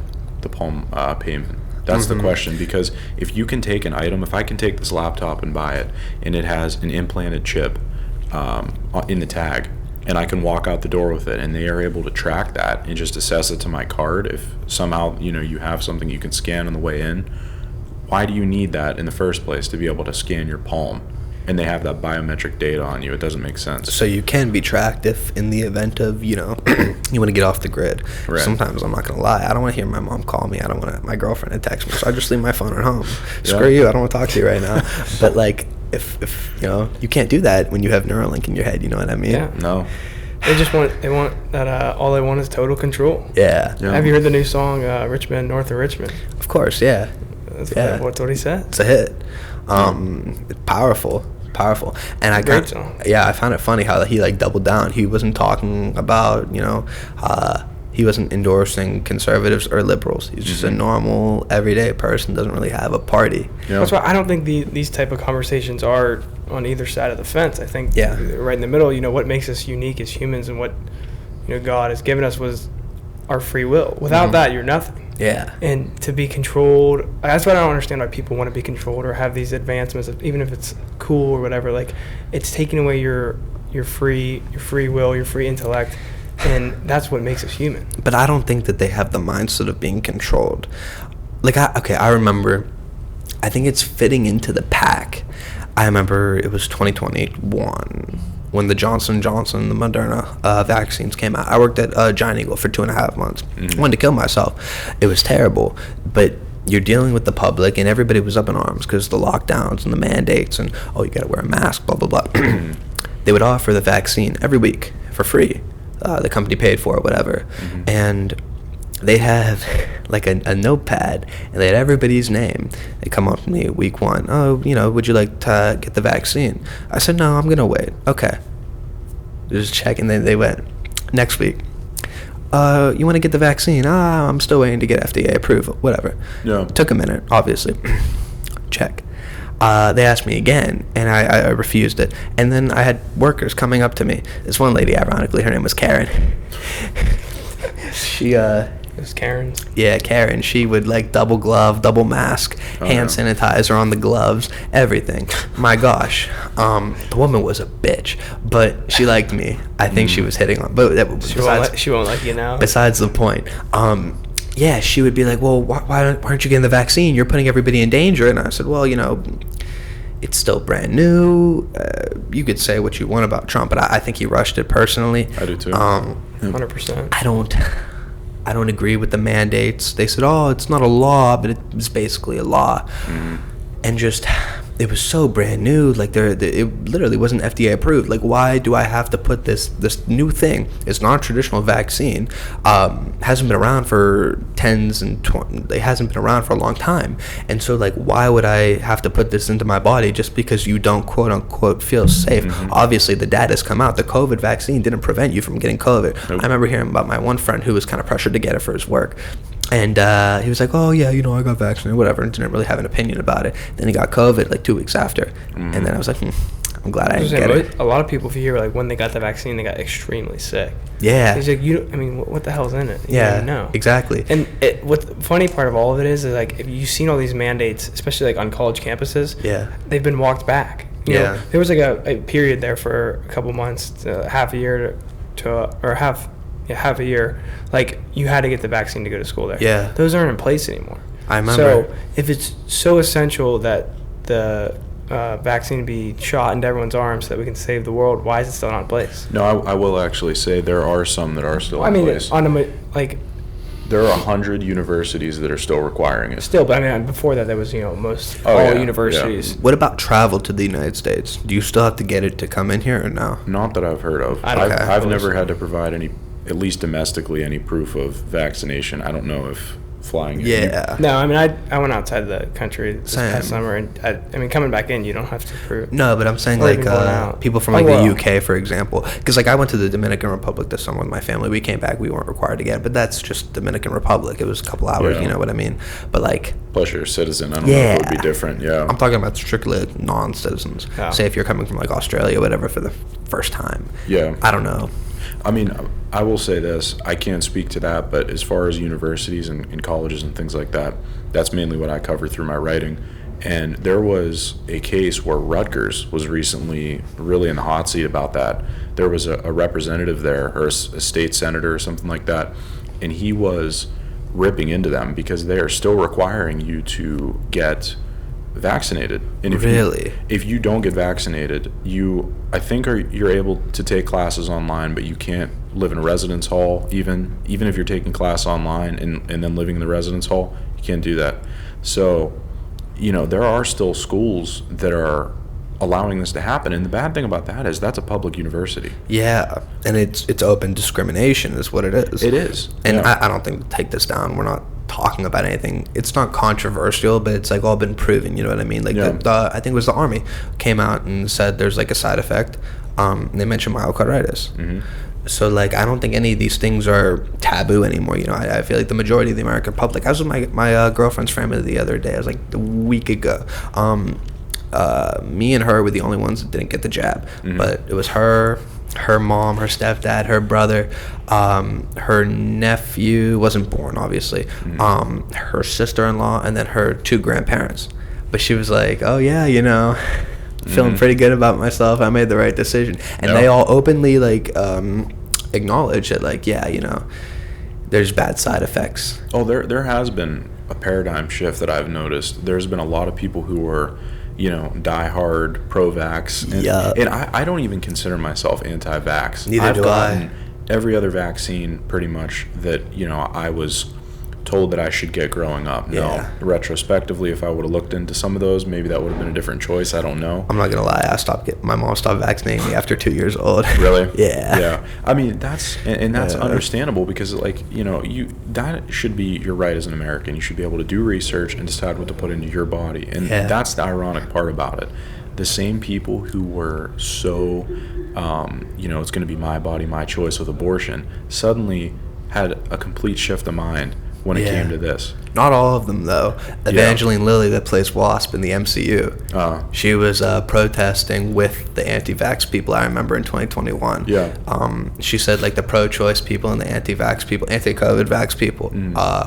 payment? That's the question, because if you can take an item, if I can take this laptop and buy it, and it has an implanted chip in the tag, and I can walk out the door with it, and they are able to track that and just assess it to my card, if somehow you have something you can scan on the way in, why do you need that in the first place to be able to scan your palm? And they have that biometric data on you. It doesn't make sense. So you can be tracked if, in the event of, you want to get off the grid. Right. Sometimes, I'm not going to lie, I don't want to hear my mom call me. I don't want my girlfriend to text me. So I just leave my phone at home. Screw you. I don't want to talk to you right now. But like, if you can't do that when you have Neuralink in your head. You know what I mean? Yeah. No. They want that, all they want is total control. Yeah. Have you heard the new song, Richmond, North of Richmond? Of course, yeah. That's what he said. It's a hit. It's powerful. And Great song. I found it funny how he like doubled down. He wasn't talking about He wasn't endorsing conservatives or liberals. He's just a normal, everyday person, doesn't really have a party. Yeah. That's why I don't think these type of conversations are on either side of the fence. I think right in the middle, what makes us unique as humans and what God has given us was our free will. Without that, you're nothing. Yeah. And to be controlled, that's why I don't understand why people want to be controlled or have these advancements, even if it's cool or whatever. Like, it's taking away your free will, your free intellect, and that's what makes us human. But I don't think that they have the mindset of being controlled. Like, I remember, I think it's fitting into the pack. I remember it was 2021 when the Johnson & Johnson, the Moderna vaccines came out. I worked at Giant Eagle for 2.5 months. I wanted to kill myself. It was terrible. But you're dealing with the public, and everybody was up in arms because the lockdowns and the mandates and, you got to wear a mask, blah, blah, blah. They would offer the vaccine every week for free. The company paid for it, whatever. And they have like a notepad, and they had everybody's name. They come up to me week 1. Would you like to get the vaccine? I said, no, I'm going to wait. Okay. Just check, and then they went, next week. You want to get the vaccine? I'm still waiting to get FDA approval. Whatever. Yeah. Took a minute, obviously. Check. They asked me again, and I refused it. And then I had workers coming up to me. This one lady, ironically, her name was Karen. It was Karen's. Yeah, Karen. She would like double glove, double mask, hand sanitizer on the gloves, everything. My gosh, the woman was a bitch, but she liked me. I think she was hitting on. But she won't like you now. Besides the point. Yeah, she would be like, well, why aren't you getting the vaccine? You're putting everybody in danger. And I said, well, it's still brand new. You could say what you want about Trump, but I think he rushed it personally. I do too. 100%. I don't agree with the mandates. They said, it's not a law, but it was basically a law. And just, it was so brand new. Like, it literally wasn't FDA approved. Like, why do I have to put this new thing? It's not a traditional vaccine. Hasn't been around for it hasn't been around for a long time. And so, like, why would I have to put this into my body just because you don't, quote unquote, feel safe? Obviously, the data's come out. The COVID vaccine didn't prevent you from getting COVID. Nope. I remember hearing about my one friend who was kind of pressured to get it for his work. And he was like, I got vaccinated, whatever, and didn't really have an opinion about it. Then he got COVID like 2 weeks after. And then I was like, I'm glad I didn't get it. A lot of people, if you hear, like, when they got the vaccine, they got extremely sick. Yeah. He's like, what the hell's in it? You yeah, don't even know. Exactly. And what the funny part of all of it is like, if you've seen all these mandates, especially like on college campuses, they've been walked back. You know, there was like a period there for a couple months, half a year half a year, like, you had to get the vaccine to go to school there. Yeah. Those aren't in place anymore. I remember. So if it's so essential that the vaccine be shot into everyone's arms so that we can save the world, why is it still not in place? No, I will actually say there are some that are still in place. There are 100 universities that are still requiring it. Still, but before that, there was, all universities. Yeah. What about travel to the United States? Do you still have to get it to come in here or no? Not that I've heard of. I've never had to provide any, at least domestically, any proof of vaccination. I don't know if flying in. Yeah. No, I went outside the country this past summer, and coming back in, you don't have to prove. No, but I'm saying people from the UK, for example, because I went to the Dominican Republic this summer with my family. We came back, we weren't required to get it, but that's just Dominican Republic. It was a couple hours, you know what I mean? But plus you're a citizen. I don't know if it would be different. Yeah. I'm talking about strictly non-citizens. Oh. Say if you're coming from Australia, whatever, for the first time. Yeah. I don't know. I will say this. I can't speak to that, but as far as universities and colleges and things like that, that's mainly what I cover through my writing. And there was a case where Rutgers was recently really in the hot seat about that. There was a representative there, or a state senator or something like that, and he was ripping into them because they are still requiring you to get vaccinated. And if you don't get vaccinated, I think you're able to take classes online, but you can't live in a residence hall. Even if you're taking class online and then living in the residence hall, you can't do that. So there are still schools that are allowing this to happen, and the bad thing about that is that's a public university. Yeah, and it's open discrimination is what it is. It is. And I don't think, take this down, we're not talking about anything. It's not controversial, but it's all been proven, you know what I mean? I think it was the Army came out and said there's a side effect. They mentioned myocarditis. So, like, I don't think any of these things are taboo anymore. You know, I feel like the majority of the American public. I was with my girlfriend's family the other day. I was like a week ago. Me and her were the only ones that didn't get the jab. But it was her mom, her stepdad, her brother, her nephew wasn't born, obviously, her sister-in-law, and then her 2 grandparents. But she was like, oh, yeah, you know, feeling pretty good about myself. I made the right decision. And they all openly, like, acknowledge that, like, yeah, you know, there's bad side effects. Oh, there has been a paradigm shift that I've noticed. There's been a lot of people who are, you know, die-hard pro-vax. And I don't even consider myself anti-vax. Neither do I. I've gotten every other vaccine pretty much that, you know, I was told that I should get growing up. Now, retrospectively, if I would have looked into some of those, maybe that would have been a different choice. I don't know. I'm not gonna lie. My mom stopped vaccinating me after 2 years old. Really? Yeah. Yeah. I mean, that's understandable because, like, you know, that should be your right as an American. You should be able to do research and decide what to put into your body. And that's the ironic part about it. The same people who were so, you know, it's going to be my body, my choice with abortion, suddenly had a complete shift of mind when it came to this. Not all of them, though. Evangeline Lilly, that plays Wasp in the MCU, she was protesting with the anti-vax people, I remember, in 2021. She said, like, the pro-choice people and the anti-vax people, anti-COVID vax people,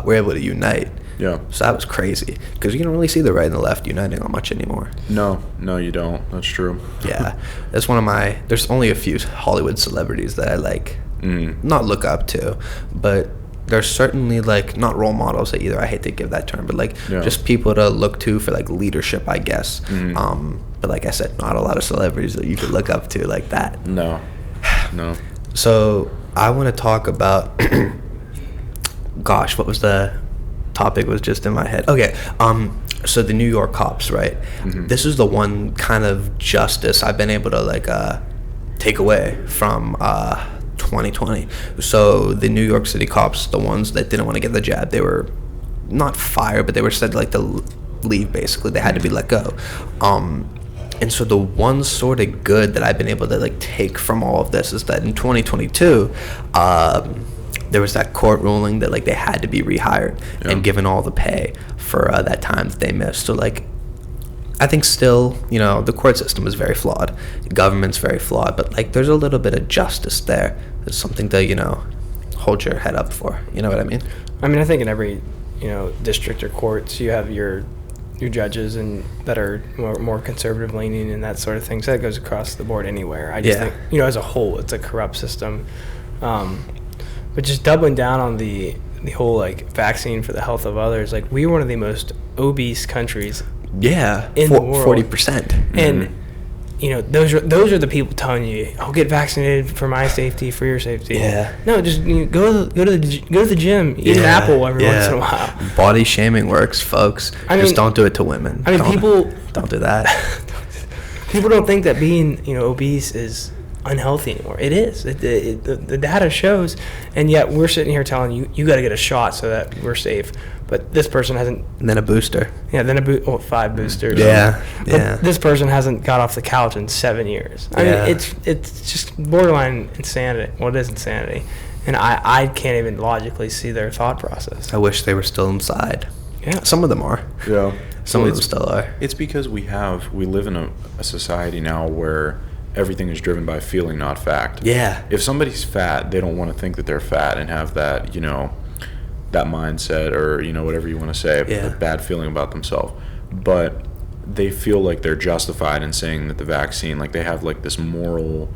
were able to unite. So that was crazy, because you don't really see the right and the left uniting on much anymore. No, you don't. That's true. That's one of there's only a few Hollywood celebrities that I, like, not look up to, but there's certainly, like, not role models either. I hate to give that term, but, like, just people to look to for, like, leadership, I guess. But like I said, not a lot of celebrities that you could look up to like that. No. So I want to talk about gosh, what was the topic? Was just in my head. Okay. So the New York cops, right? This is the one kind of justice I've been able to, like, take away from 2020. So the New York City cops, the ones that didn't want to get the jab, they were not fired, but they were said, like, to leave. Basically, they had to be let go. And so the one sort of good that I've been able to, like, take from all of this is that in 2022, there was that court ruling that, like, they had to be rehired and given all the pay for that time that they missed. So, like, I think still, you know, the court system is very flawed. The government's very flawed, but, like, there's a little bit of justice there. There's something to, you know, hold your head up for. You know what I mean? I mean, I think in every, you know, district or courts, you have your judges and that are more conservative leaning and that sort of thing. So that goes across the board anywhere. I just think, you know, as a whole, it's a corrupt system. But just doubling down on the whole, like, vaccine for the health of others, like, we're one of the most obese countries in the world. 40%. And you know, those are the people telling you, "Oh, get vaccinated for my safety, for your safety." No, just, you know, go to the gym, eat an apple every once in a while. Body shaming works, folks. Just don't do it to women. I mean, people don't do that. People don't think that being, you know, obese is unhealthy anymore. It is. The data shows, and yet we're sitting here telling you got to get a shot so that we're safe. But this person hasn't. And then a booster. Yeah, then 5 boosters. But this person hasn't got off the couch in 7 years. I mean, it's just borderline insanity. Well, it is insanity, and I can't even logically see their thought process. I wish they were still inside. Yeah, some of them are. Yeah, some of them still are. It's because we live in a society now where everything is driven by feeling, not fact. Yeah. If somebody's fat, they don't want to think that they're fat and have that, you know, that mindset, or, you know, whatever you want to say, a bad feeling about themselves. But they feel like they're justified in saying that the vaccine, like, they have, like, this moral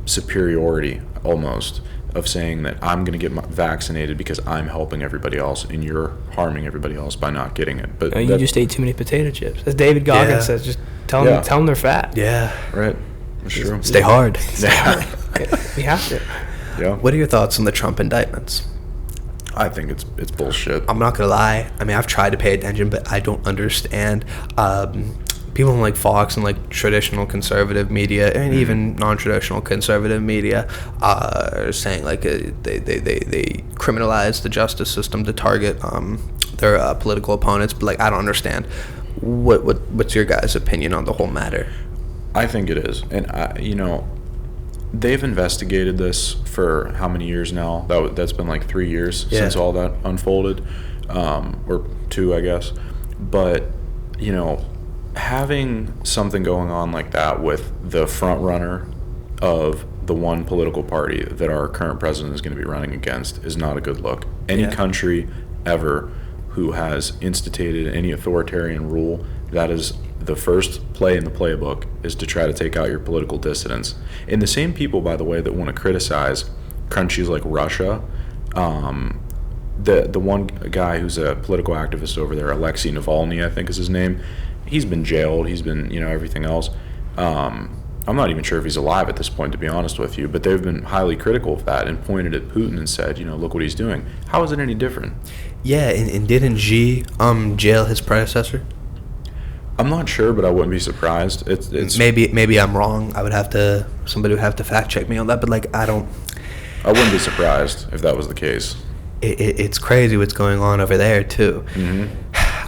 superiority almost of saying that I'm going to get vaccinated because I'm helping everybody else and you're harming everybody else by not getting it. But you just ate too many potato chips. As David Goggins says, just tell them they're fat. Yeah. Right. That's true. Stay hard. You have to. Yeah. What are your thoughts on the Trump indictments? I think it's bullshit. I'm not gonna lie. I mean, I've tried to pay attention, but I don't understand. People in, like, Fox and, like, traditional conservative media and even non-traditional conservative media are saying, like, they criminalize the justice system to target their political opponents. But, like, I don't understand. What's your guys' opinion on the whole matter? I think it is, and you know, they've investigated this for how many years now? That's been like 3 years since all that unfolded, or 2, I guess. But, you know, having something going on like that with the front runner of the one political party that our current president is going to be running against is not a good look. Any country ever who has instituted any authoritarian rule, that is the first play in the playbook, is to try to take out your political dissidents. And the same people, by the way, that want to criticize countries like Russia, the one guy who's a political activist over there, Alexei Navalny, I think is his name, he's been jailed, he's been, you know, everything else. I'm not even sure if he's alive at this point, to be honest with you, but they've been highly critical of that and pointed at Putin and said, you know, look what he's doing. How is it any different? Yeah, and didn't Xi jail his predecessor? I'm not sure, but I wouldn't be surprised. It's maybe I'm wrong. Somebody would have to fact check me on that, but like I wouldn't be surprised if that was the case. It's crazy what's going on over there too. Mm-hmm.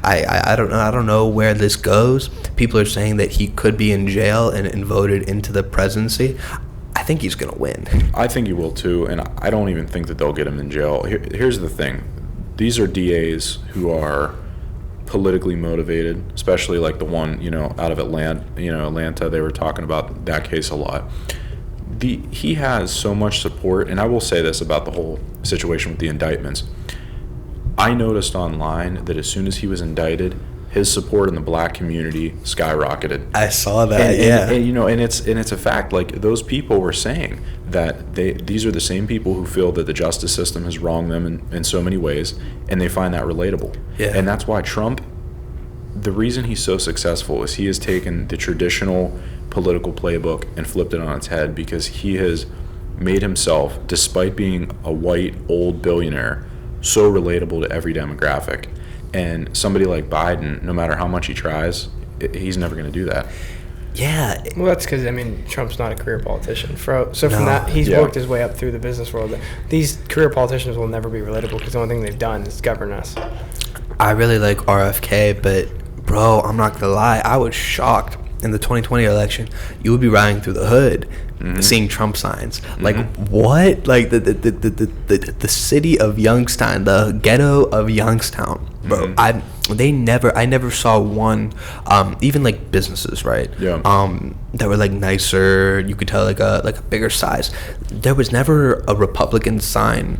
I don't know where this goes. People are saying that he could be in jail and voted into the presidency. I think he's gonna win. I think he will too, and I don't even think that they'll get him in jail. Here's the thing: these are DAs who are politically motivated, especially like the one, you know, out of Atlanta. They were talking about that case a lot. He has so much support, and I will say this about the whole situation with the indictments. I noticed online that as soon as he was indicted, his support in the black community skyrocketed. I saw that, and you know, and it's a fact. Like, those people were saying that these are the same people who feel that the justice system has wronged them in so many ways, and they find that relatable. Yeah. And that's why Trump, the reason he's so successful is he has taken the traditional political playbook and flipped it on its head, because he has made himself, despite being a white old billionaire, so relatable to every demographic. And somebody like Biden, no matter how much he tries, he's never going to do that. Yeah. Well, that's because, I mean, Trump's not a career politician. From that, he's worked his way up through the business world. These career politicians will never be relatable because the only thing they've done is govern us. I really like RFK, but, bro, I'm not going to lie. I was shocked in the 2020 election. You would be riding through the hood, seeing Trump signs. Like, what? Like, the city of Youngstown, the ghetto of Youngstown, bro. I never saw one, even like businesses, right? Yeah. That were like nicer. You could tell like a bigger size. There was never a Republican sign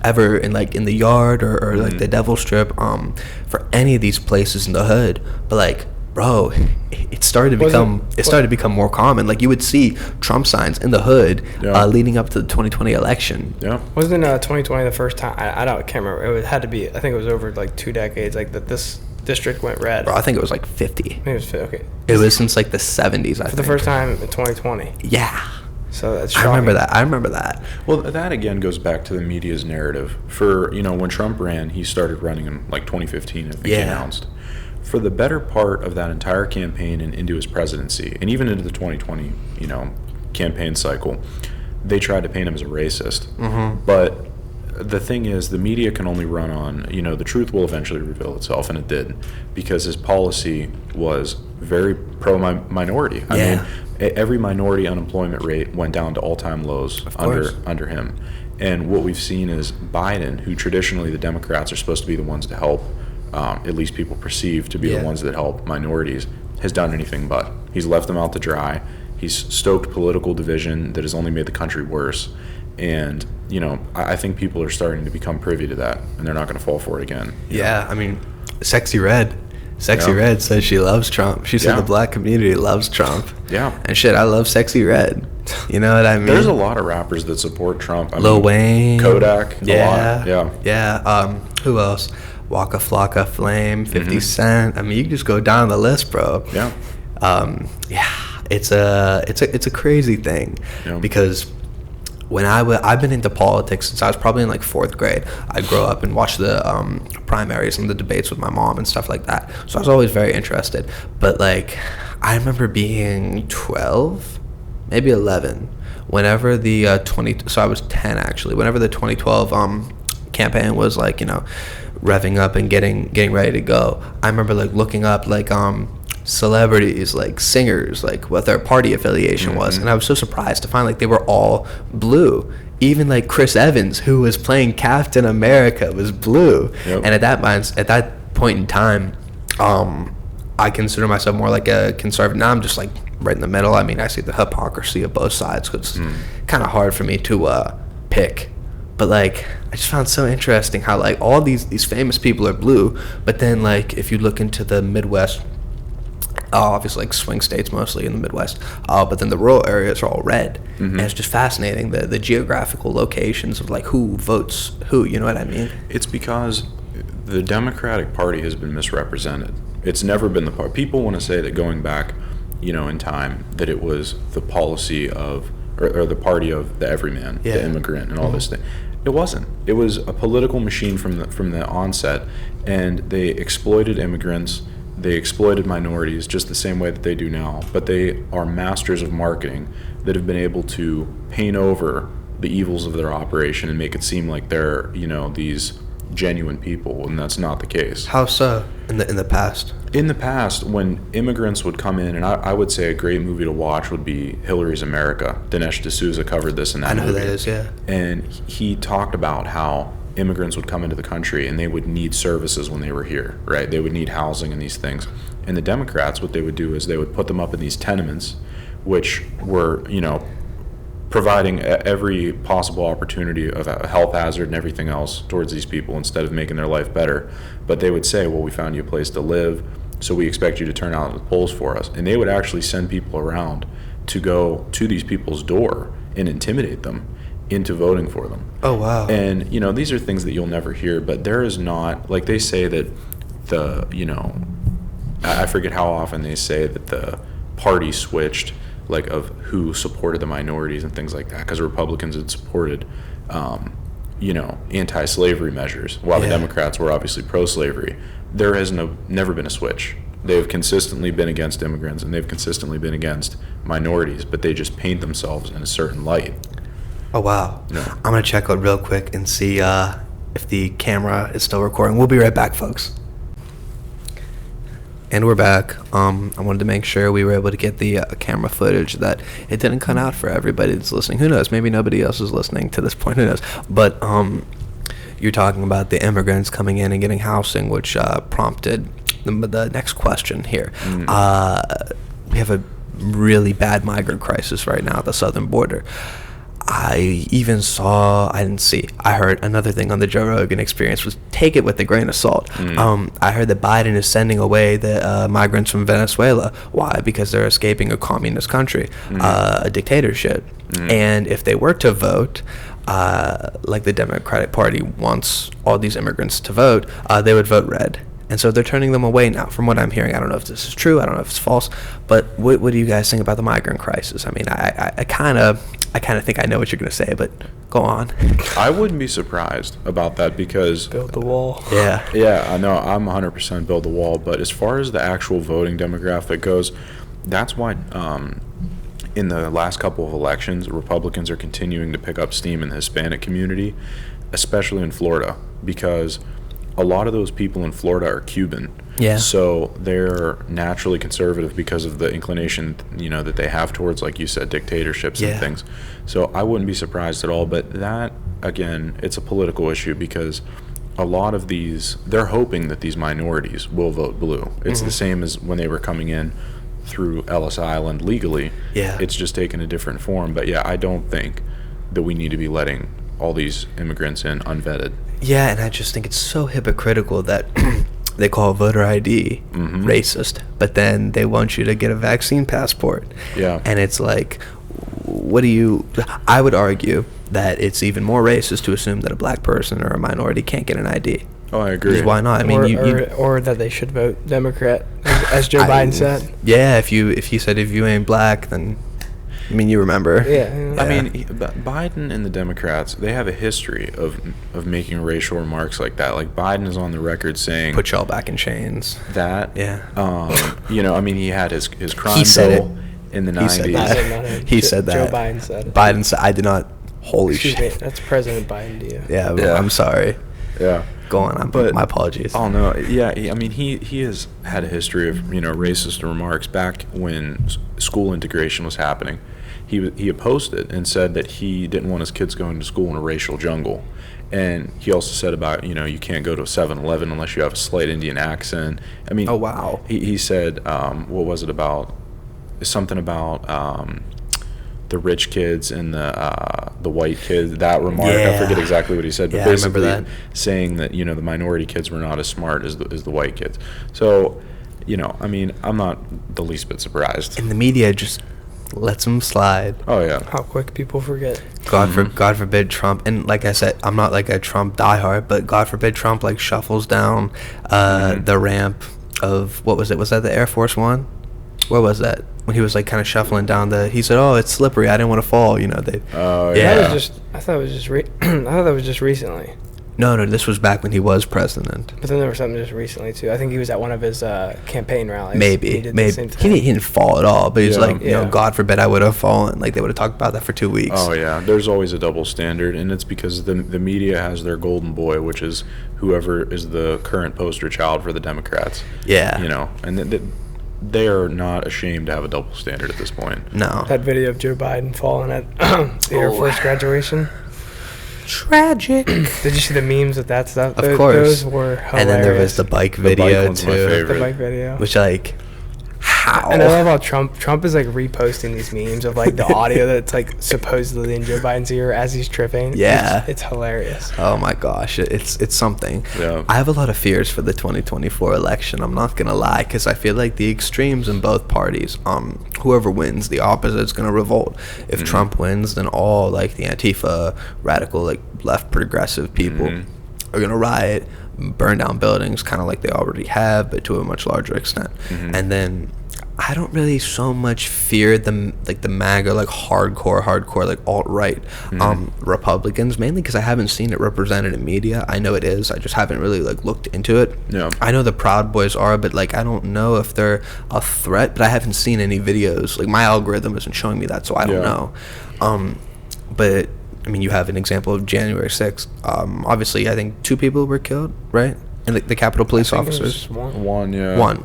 ever in the yard or like the Devil Strip for any of these places in the hood. But like, bro, it started to become more common. Like, you would see Trump signs in the hood leading up to the 2020 election. Yeah. Wasn't 2020 the first time? I can't remember. It had to be. I think it was over like 2 decades. Like that, this district went red. Bro, I think it was like 50. Maybe it was 50. Okay. It was since like the 70s. For the first time in 2020. Yeah. So that's shocking. I remember that. Well, that again goes back to the media's narrative. For, you know, when Trump ran, he started running in like 2015, I think he announced. For the better part of that entire campaign and into his presidency, and even into the 2020, you know, campaign cycle, they tried to paint him as a racist. But the thing is, the media can only run on, you know, the truth will eventually reveal itself, and it did, because his policy was very pro-minority. I mean, every minority unemployment rate went down to all-time lows under him. And what we've seen is Biden, who traditionally the Democrats are supposed to be the ones to help, at least people perceive to be the ones that help minorities, has done anything but. He's left them out to dry. He's stoked political division that has only made the country worse. And, you know, I think people are starting to become privy to that, and they're not going to fall for it again. Yeah, I mean, Sexy Red says she loves Trump. She said the black community loves Trump. Yeah. And shit, I love Sexy Red. You know what I mean? There's a lot of rappers that support Trump. Lil Wayne. Kodak. Yeah. A lot. Yeah. Who else? Waka Flocka Flame, 50 Cent. I mean, you can just go down the list, bro. Yeah. It's a crazy thing because when I've been into politics since I was probably in like 4th grade. I'd grow up and watch the primaries and the debates with my mom and stuff like that. So I was always very interested. But like, I remember being 12, maybe 11, whenever the so I was 10 actually. Whenever the 2012 campaign was like, you know, revving up and getting ready to go. I remember like looking up like celebrities, like singers, like what their party affiliation was. And I was so surprised to find like they were all blue. Even like Chris Evans, who was playing Captain America, was blue. Yep. And at that point in time, I consider myself more like a conservative. Now I'm just like right in the middle. I mean, I see the hypocrisy of both sides, because it's kind of hard for me to pick. But like, I just found it so interesting how like all these famous people are blue, but then like if you look into the Midwest, obviously like swing states mostly in the Midwest, but then the rural areas are all red. And it's just fascinating, the geographical locations of like who votes who, you know what I mean? It's because the Democratic Party has been misrepresented. It's never been the party. People want to say that going back, in time, that it was the policy of, or the party of the everyman, the immigrant, and all this thing. It wasn't. It was a political machine from the onset, and they exploited immigrants. They exploited minorities just the same way that they do now. But they are masters of marketing that have been able to paint over the evils of their operation and make it seem like they're, these genuine people, and that's not the case. How so? In the past? In the past, when immigrants would come in, and I would say a great movie to watch would be Hillary's America. Dinesh D'Souza covered this in that movie. I know who that is, yeah. And he talked about how immigrants would come into the country and they would need services when they were here, right? They would need housing and these things. And the Democrats, what they would do is they would put them up in these tenements, which were, providing every possible opportunity of a health hazard and everything else towards these people instead of making their life better. But they would say, well, we found you a place to live, so we expect you to turn out at the polls for us. And they would actually send people around to go to these people's door and intimidate them into voting for them. Oh, wow. And, these are things that you'll never hear, but there is not, like they say that I forget how often they say that the party switched, like of who supported the minorities and things like that, because Republicans had supported, anti-slavery measures, while the Democrats were obviously pro-slavery. There has never been a switch. They've consistently been against immigrants, and they've consistently been against minorities, but they just paint themselves in a certain light. Oh, wow. Yeah. I'm going to check out real quick and see if the camera is still recording. We'll be right back, folks. And we're back. I wanted to make sure we were able to get the camera footage, that it didn't cut out for everybody that's listening. Who knows? Maybe nobody else is listening to this point. Who knows? But you're talking about the immigrants coming in and getting housing, which prompted the next question here. We have a really bad migrant crisis right now at the southern border. I heard another thing on the Joe Rogan Experience, was take it with a grain of salt. I heard that Biden is sending away the migrants from Venezuela. Why? Because they're escaping a communist country, a dictatorship. And if they were to vote, like the Democratic Party wants all these immigrants to vote, they would vote red. And so they're turning them away now, from what I'm hearing. I don't know if this is true. I don't know if it's false. But what do you guys think about the migrant crisis? I mean, I kind of think I know what you're going to say, but go on. I wouldn't be surprised about that, because Build the wall. Yeah. Yeah, I know. I'm 100% build the wall. But as far as the actual voting demographic goes, that's why in the last couple of elections, Republicans are continuing to pick up steam in the Hispanic community, especially in Florida, because a lot of those people in Florida are Cuban. Yeah. So they're naturally conservative because of the inclination, that they have towards, like you said, dictatorships and things. So I wouldn't be surprised at all. But that, again, it's a political issue, because a lot of they're hoping that these minorities will vote blue. It's the same as when they were coming in through Ellis Island legally. Yeah. It's just taken a different form. But yeah, I don't think that we need to be letting all these immigrants in unvetted. Yeah, and I just think it's so hypocritical that they call voter ID racist, but then they want you to get a vaccine passport. Yeah. And it's like, I would argue that it's even more racist to assume that a black person or a minority can't get an ID. Oh, I agree. Because why not? I mean, or that they should vote Democrat, as Joe Biden said. Yeah, if you said if you ain't black, then, I mean, you remember. Yeah. I mean, Biden and the Democrats, they have a history of making racial remarks like that. Like, Biden is on the record saying, put y'all back in chains. That. Yeah. I mean, he had his crime He said bill in the He 90s. said that. He said that. Joe Biden said it. Biden said, I did not. Holy Excuse shit. me, that's President Biden to you. Yeah, Yeah. I'm sorry. Yeah. Go on. But my apologies. Oh no, yeah. I mean, he has had a history of racist remarks back when school integration was happening. He opposed it and said that he didn't want his kids going to school in a racial jungle. And he also said about, you can't go to a 7-Eleven unless you have a slight Indian accent. I mean, oh, wow. He said, what was it about? Something about the rich kids and the white kids. That remark, Yeah. I forget exactly what he said, but Yeah, basically I remember that. saying that, the minority kids were not as smart as the white kids. So, I mean, I'm not the least bit surprised. And the media just lets them slide. Oh, yeah. How quick people forget. God forbid Trump, and like I said, I'm not like a Trump diehard, but God forbid Trump like shuffles down the ramp of, what was it? Was that the Air Force One? Where was that? When he was like kind of shuffling down he said, "Oh, it's slippery. I didn't want to fall." Oh, yeah. I thought it was just recently. No, this was back when he was president. But then there was something just recently too. I think he was at one of his campaign rallies. Maybe. He did the same He thing. didn't fall at all, but he's Yeah. like, God forbid I would have fallen. Like, they would have talked about that for 2 weeks. Oh, yeah. There's always a double standard, and it's because the media has their golden boy, which is whoever is the current poster child for the Democrats. Yeah. And they are not ashamed to have a double standard at this point. No. That video of Joe Biden falling at the Air Force graduation. Tragic. Did you see the memes with that stuff? Of course. Those were hilarious. And then there was the bike The video, bike one's my too. favorite. The bike video. Which, like, how? And I love how Trump is like reposting these memes of like the audio that's like supposedly in Joe Biden's ear as he's tripping. Yeah. It's hilarious. Oh my gosh, it's something. Yeah. I have a lot of fears for the 2024 election. I'm not gonna lie, because I feel like the extremes in both parties, whoever wins, the opposite's gonna revolt. If Trump wins, then all like the Antifa, radical, like left progressive people are gonna riot, burn down buildings, kind of like they already have, but to a much larger extent. And then I don't really so much fear the MAGA, like hardcore like alt-right Republicans, mainly because I haven't seen it represented in media. I know it is, I just haven't really like looked into it. Yeah. I know the Proud Boys are, but like I don't know if they're a threat, but I haven't seen any videos. Like my algorithm isn't showing me that, so I don't know. But I mean, you have an example of January 6th. Obviously, I think 2 people were killed, right? And the Capitol Police officers. One, yeah. One.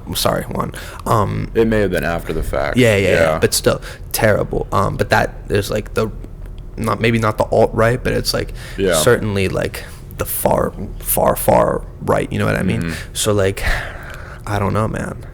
It may have been after the fact. Yeah. But still, terrible. But that is like maybe not the alt-right, but it's like certainly like the far right. You know what I mean? So like, I don't know, man.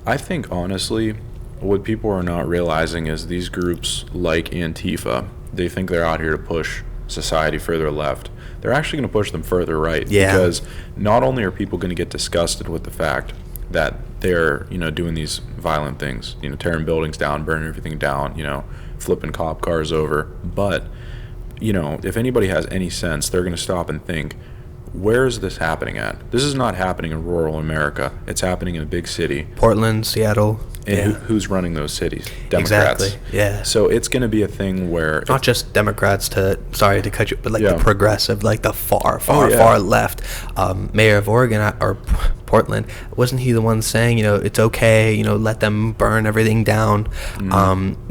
I think honestly, what people are not realizing is these groups like Antifa, they think they're out here to push society further left. They're actually going to push them further right. Yeah. Because not only are people going to get disgusted with the fact that they're, doing these violent things, tearing buildings down, burning everything down, flipping cop cars over, but, if anybody has any sense, they're going to stop and think, where is this happening at? This is not happening in rural America. It's happening in a big city. Portland, Seattle. And who's running those cities? Democrats. Exactly. Yeah. So it's going to be a thing where Not just Democrats sorry to cut you, but like the progressive, like the far left. Mayor of Oregon or Portland, wasn't he the one saying, it's okay, let them burn everything down,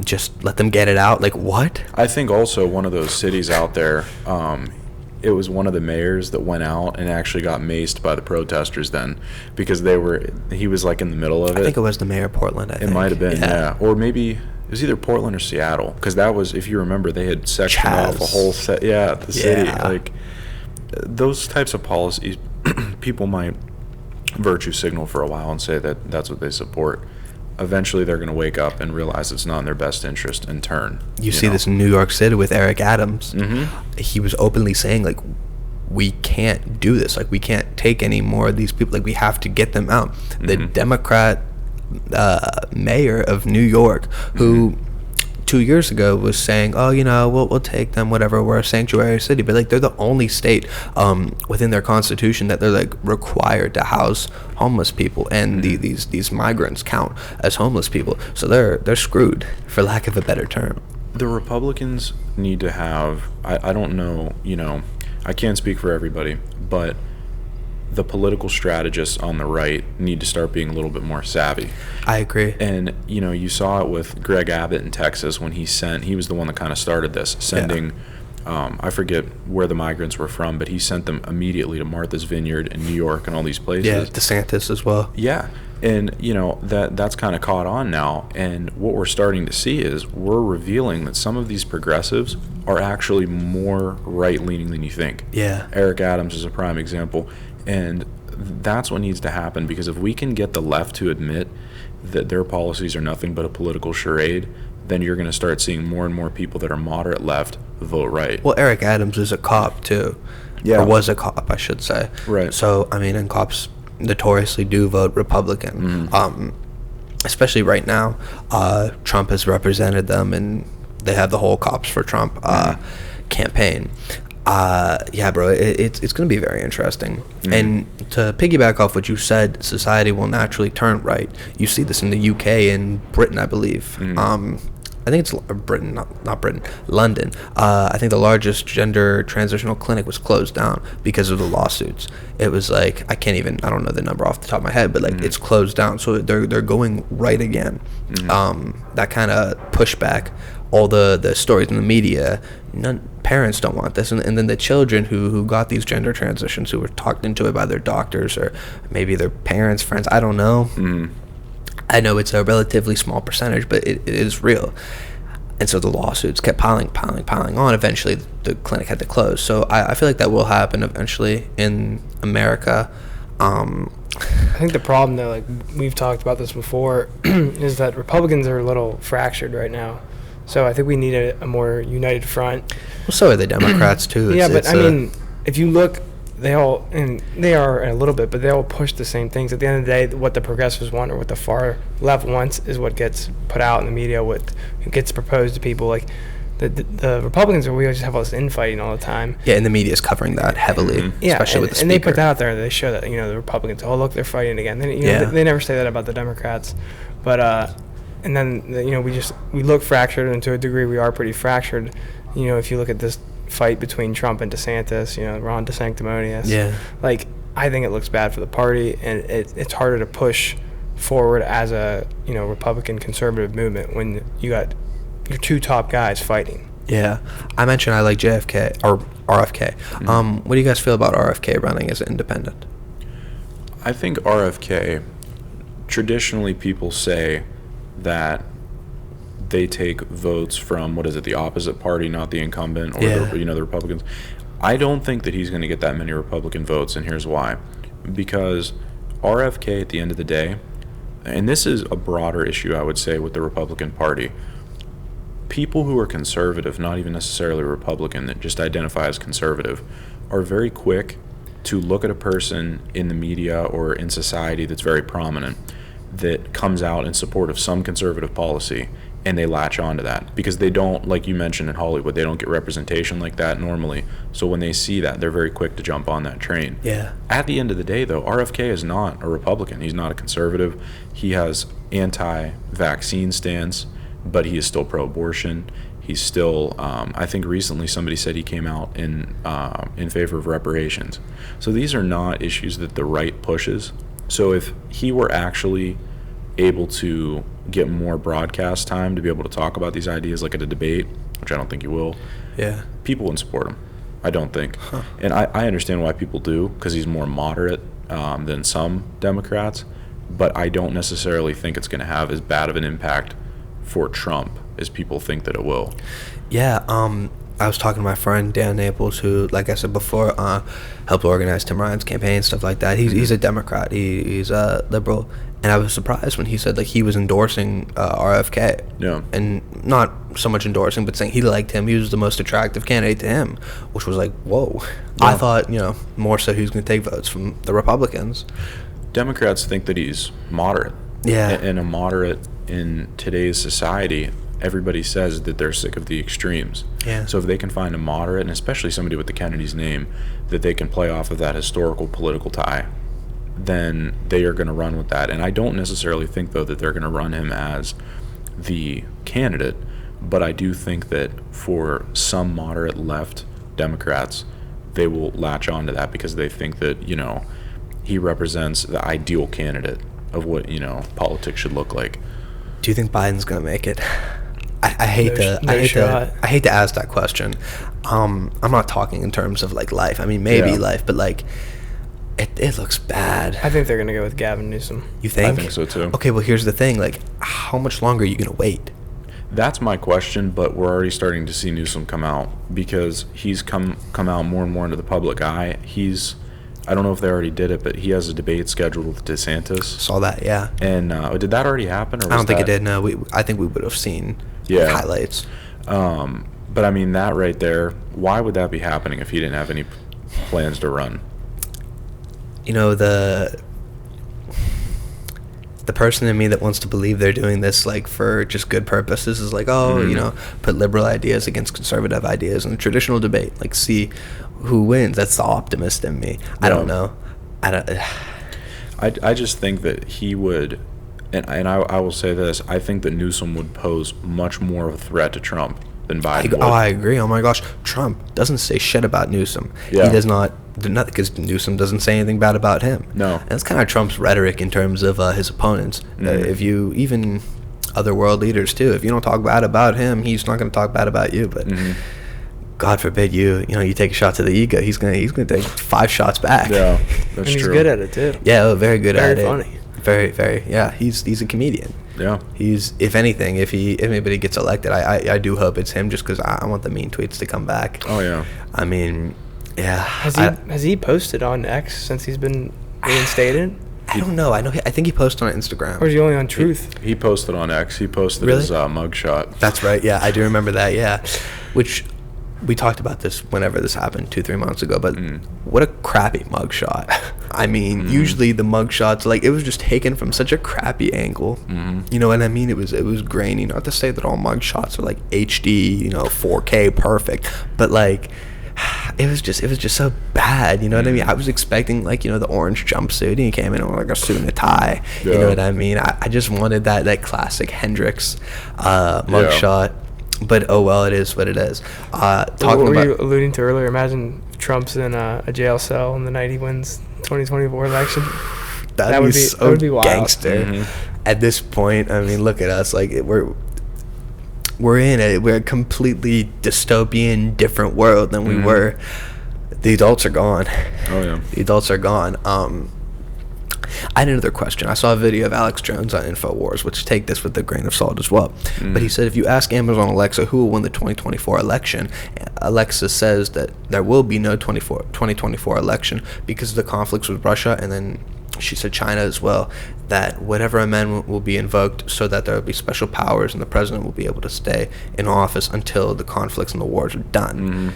just let them get it out? Like what? I think also one of those cities out there, it was one of the mayors that went out and actually got maced by the protesters then, because he was like in the middle of it. I think it was the mayor of Portland. It might have been, yeah. Or maybe it was either Portland or Seattle, because that was, if you remember, they had sectioned off a whole set. Yeah, the city. Like those types of policies, people might virtue signal for a while and say that that's what they support. Eventually they're going to wake up and realize it's not in their best interest and turn. You see this in New York City with Eric Adams. He was openly saying, like, we can't do this. Like, we can't take any more of these people. Like, we have to get them out. The Democrat mayor of New York, who 2 years ago was saying, oh, we'll take them, whatever, we're a sanctuary city. But, like, they're the only state within their constitution that they're, like, required to house homeless people. And these migrants count as homeless people. So they're screwed, for lack of a better term. The Republicans need to have, I don't know, I can't speak for everybody, but the political strategists on the right need to start being a little bit more savvy. I agree. And, you saw it with Greg Abbott in Texas when he was the one that kind of started this, sending I forget where the migrants were from, but he sent them immediately to Martha's Vineyard in New York and all these places. Yeah, DeSantis as well. Yeah. And, that's kind of caught on now. And what we're starting to see is we're revealing that some of these progressives are actually more right-leaning than you think. Yeah. Eric Adams is a prime example. And that's what needs to happen, because if we can get the left to admit that their policies are nothing but a political charade, then you're going to start seeing more and more people that are moderate left vote right. Well, Eric Adams is a cop, too. Yeah. Or was a cop, I should say. Right. So, and cops notoriously do vote Republican. Especially right now. Trump has represented them, and they have the whole Cops for Trump campaign. Yeah, bro, it's going to be very interesting. And to piggyback off what you said, society will naturally turn right. You see this in the UK and Britain, I believe. I think it's Britain, not Britain, London. I think the largest gender transitional clinic was closed down because of the lawsuits. It was like, I don't know the number off the top of my head, but it's closed down. So they're going right again. That kind of pushback, all the stories in the media, parents don't want this. And then the children who got these gender transitions, who were talked into it by their doctors or maybe their parents, friends, I don't know. I know it's a relatively small percentage, but it is real. And so the lawsuits kept piling on. Eventually, the clinic had to close. So I feel like that will happen eventually in America. I think the problem, though, like we've talked about this before, is that Republicans are a little fractured right now. So I think we need a more united front. Well, so are the Democrats, too. Yeah, but if you look, they are a little bit, but they all push the same things. At the end of the day, what the progressives want or what the far left wants is what gets put out in the media, what gets proposed to people. Like the Republicans, we just have all this infighting all the time. Yeah, and the media is covering that heavily, especially with the speaker. And they put that out there. They show that, the Republicans, oh, look, they're fighting again. They never say that about the Democrats. But, and then, we look fractured, and to a degree we are pretty fractured. If you look at this fight between Trump and DeSantis, Ron DeSanctimonious. Yeah. Like, I think it looks bad for the party, and it's harder to push forward as a, Republican conservative movement when you got your two top guys fighting. Yeah. I mentioned I like JFK, or RFK. What do you guys feel about RFK running as an independent? I think RFK, traditionally people say that they take votes from, the opposite party, not the incumbent, or the Republicans. I don't think that he's going to get that many Republican votes, and here's why. Because RFK, at the end of the day, and this is a broader issue, I would say, with the Republican Party, people who are conservative, not even necessarily Republican, that just identify as conservative, are very quick to look at a person in the media or in society that's very prominent that comes out in support of some conservative policy, and they latch on to that because they don't, like you mentioned in Hollywood, they don't get representation like that normally. So when they see that, they're very quick to jump on that train. Yeah. At the end of the day, though, RFK is not a Republican. He's not a conservative. He has anti-vaccine stance, but he is still pro-abortion. He's still, I think recently somebody said he came out in favor of reparations. So these are not issues that the right pushes. So if he were actually able to get more broadcast time to be able to talk about these ideas like at a debate, which I don't think he will, people wouldn't support him. I don't think. And I understand why people do, because he's more moderate than some Democrats, but I don't necessarily think it's going to have as bad of an impact for Trump as people think that it will. Yeah, I was talking to my friend Dan Naples, who, like I said before, helped organize Tim Ryan's campaign, stuff like that. He's a Democrat. He's a liberal, and I was surprised when he said like he was endorsing RFK. Yeah. And not so much endorsing, but saying he liked him. He was the most attractive candidate to him, which was like, whoa. Yeah. I thought, more so he was going to take votes from the Republicans. Democrats think that he's moderate. Yeah. And a moderate in today's society, everybody says that they're sick of the extremes. Yeah. So if they can find a moderate, and especially somebody with the Kennedy's name, that they can play off of that historical political tie, then they are going to run with that. And I don't necessarily think, though, that they're going to run him as the candidate, but I do think that for some moderate left Democrats, they will latch on to that because they think that, he represents the ideal candidate of what, politics should look like. Do you think Biden's going to make it? I hate I hate to ask that question. I'm not talking in terms of like life. I mean, maybe life, but like it looks bad. I think they're gonna go with Gavin Newsom. You think? I think so too. Okay, well here's the thing. Like, how much longer are you gonna wait? That's my question, but we're already starting to see Newsom come out because he's come out more and more into the public eye. I don't know if they already did it, but he has a debate scheduled with DeSantis. Saw that, yeah. And did that already happen? Or was I don't think it did. No, I think we would have seen highlights. But I mean, that right there, why would that be happening if he didn't have any plans to run? You know, the person in me that wants to believe they're doing this like for just good purposes is like, you know, put liberal ideas against conservative ideas in a traditional debate, like see who wins. That's the optimist in me. I don't know. I just think that he would, and I will say this, I think that Newsom would pose much more of a threat to Trump than Biden would. I agree. Oh my gosh, Trump doesn't say shit about Newsom. Yeah. He does not, because Newsom doesn't say anything bad about him. No. And that's kind of Trump's rhetoric in terms of his opponents. If you, even other world leaders too, if you don't talk bad about him, he's not going to talk bad about you. But God forbid you take a shot to the ego, he's gonna take 5 shots back. Yeah, that's and he's true. good at it too. Yeah, very good at it. Very funny. Very, yeah. He's a comedian. Yeah. He's, if anything, if anybody gets elected, I do hope it's him, just because I want the mean tweets to come back. Oh yeah. I mean, yeah. Has he posted on X since he's been reinstated? I don't know. I think he posted on Instagram. Or is he only on Truth? He posted on X. He posted Really? his mugshot. That's right. Yeah, I do remember that. Yeah, which we talked about this whenever this happened 2-3 months ago. But what a crappy mugshot. I mean, usually the mugshots, like, it was just taken from such a crappy angle. You know what I mean? It was grainy. Not to say that all mugshots are like HD, 4K perfect, but like, it was just so bad. You know what I mean? I was expecting like, the orange jumpsuit, and he came in with like a suit and a tie. You know what I mean? I just wanted that classic Hendrix mugshot. But oh well, it is what it is. What were you alluding to earlier? Imagine Trump's in a jail cell on the night he wins 2024 election. That would be wild. Gangster. At this point, I mean, look at us. Like, we're a completely dystopian, different world than we were. The adults are gone. Oh yeah. The adults are gone. I had another question. I saw a video of Alex Jones on InfoWars, which, take this with a grain of salt as well. But he said, if you ask Amazon Alexa who will win the 2024 election, Alexa says that there will be no 2024 election because of the conflicts with Russia, and then she said China as well, that whatever amendment will be invoked so that there will be special powers and the president will be able to stay in office until the conflicts and the wars are done.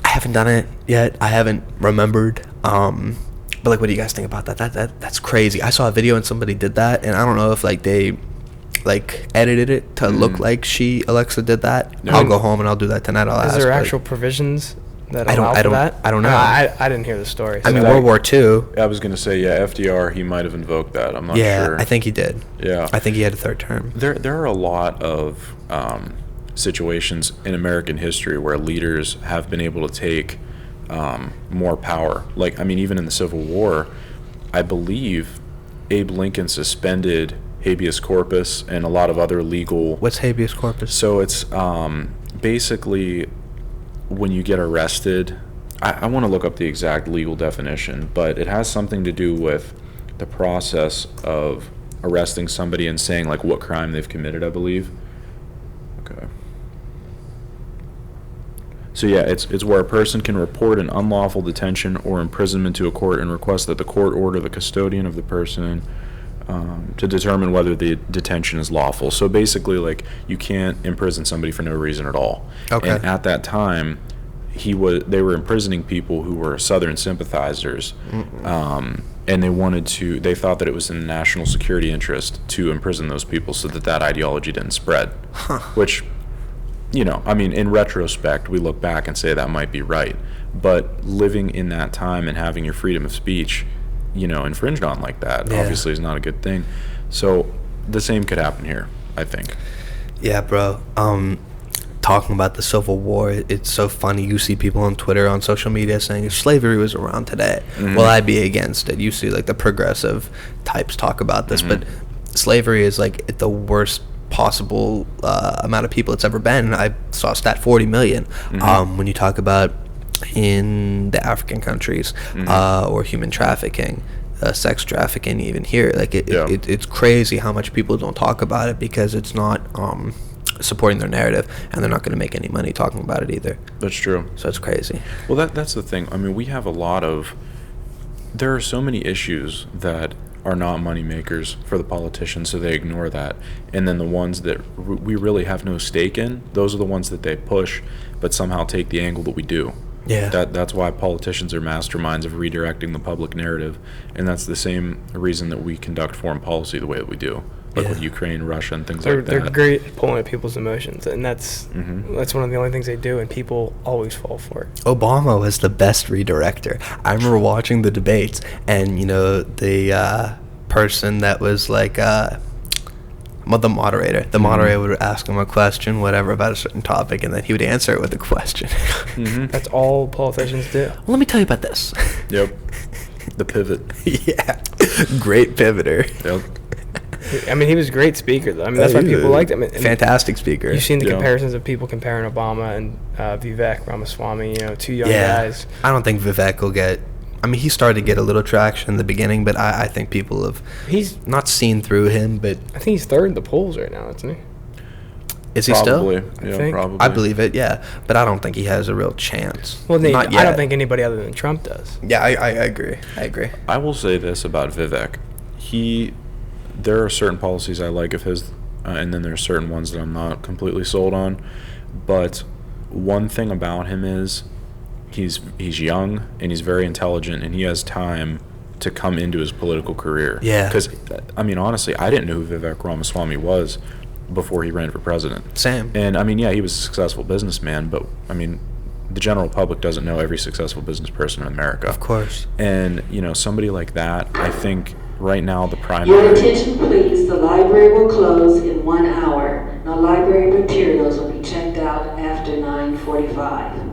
I haven't done it yet. I haven't remembered. But like, what do you guys think about that? That's crazy. I saw a video and somebody did that, and I don't know if like they like edited it to look like Alexa did that. I'll go home and I'll do that tonight. I'll ask. Is there actual provisions that allow for that? I don't know. I didn't hear the story. I mean, World War II. I was gonna say, yeah, FDR, he might have invoked that. I'm not sure. Yeah, I think he did. Yeah. I think he had a third term. There are a lot of situations in American history where leaders have been able to take more power. Like, I mean, even in the Civil War, I believe Abe Lincoln suspended habeas corpus and a lot of other legal... What's habeas corpus? So it's basically when you get arrested. I want to look up the exact legal definition, but it has something to do with the process of arresting somebody and saying like what crime they've committed, I believe. Okay. So yeah, it's where a person can report an unlawful detention or imprisonment to a court and request that the court order the custodian of the person to determine whether the detention is lawful. So basically, like, you can't imprison somebody for no reason at all. Okay. And at that time, they were imprisoning people who were Southern sympathizers, and they thought that it was in the national security interest to imprison those people so that ideology didn't spread. Which, I mean, in retrospect, we look back and say that might be right. But living in that time and having your freedom of speech, infringed on like that, obviously is not a good thing. So the same could happen here, I think. Yeah, bro. Talking about the Civil War, it's so funny. You see people on Twitter, on social media saying if slavery was around today, well, I'd be against it. You see like the progressive types talk about this, but slavery is like at the worst possible amount of people it's ever been. I saw a stat 40 million. When you talk about in the African countries or human trafficking, sex trafficking, even here, like it's crazy how much people don't talk about it because it's not supporting their narrative, and they're not going to make any money talking about it either. That's true. So it's crazy. Well, that's the thing. I mean, we have there are so many issues that are not money makers for the politicians, so they ignore that. And then the ones that we really have no stake in, those are the ones that they push, but somehow take the angle that we do. Yeah. That's why politicians are masterminds of redirecting the public narrative, and that's the same reason that we conduct foreign policy the way that we do, like with Ukraine, Russia, and things like that. They're great at pulling at people's emotions, and that's one of the only things they do, and people always fall for it. Obama was the best redirector. I remember watching the debates, and the person that was like the moderator. The moderator would ask him a question, whatever, about a certain topic, and then he would answer it with a question. That's all politicians do. Well, let me tell you about this. Yep. The pivot. Yeah. Great pivoter. Yep. I mean, he was a great speaker, though. I mean, that's why people liked him. Fantastic speaker. You've seen the comparisons of people comparing Obama and Vivek Ramaswamy, two young guys. I don't think Vivek will get... I mean, he started to get a little traction in the beginning, but I think people have not seen through him, but... I think he's third in the polls right now, isn't he? Is he still? Yeah, probably. I believe it, yeah. But I don't think he has a real chance. Well, I don't think anybody other than Trump does. Yeah, I agree. I will say this about Vivek. There are certain policies I like of his, and then there's certain ones that I'm not completely sold on. But one thing about him is he's young and he's very intelligent, and he has time to come into his political career. Yeah. Because, I mean, honestly, I didn't know who Vivek Ramaswamy was before he ran for president. Same. And, I mean, yeah, he was a successful businessman, but, I mean, the general public doesn't know every successful business person in America. Of course. And, somebody like that, I think right now the primary... Your attention, please. The library will close in 1 hour. No library materials will be checked out after 9:45.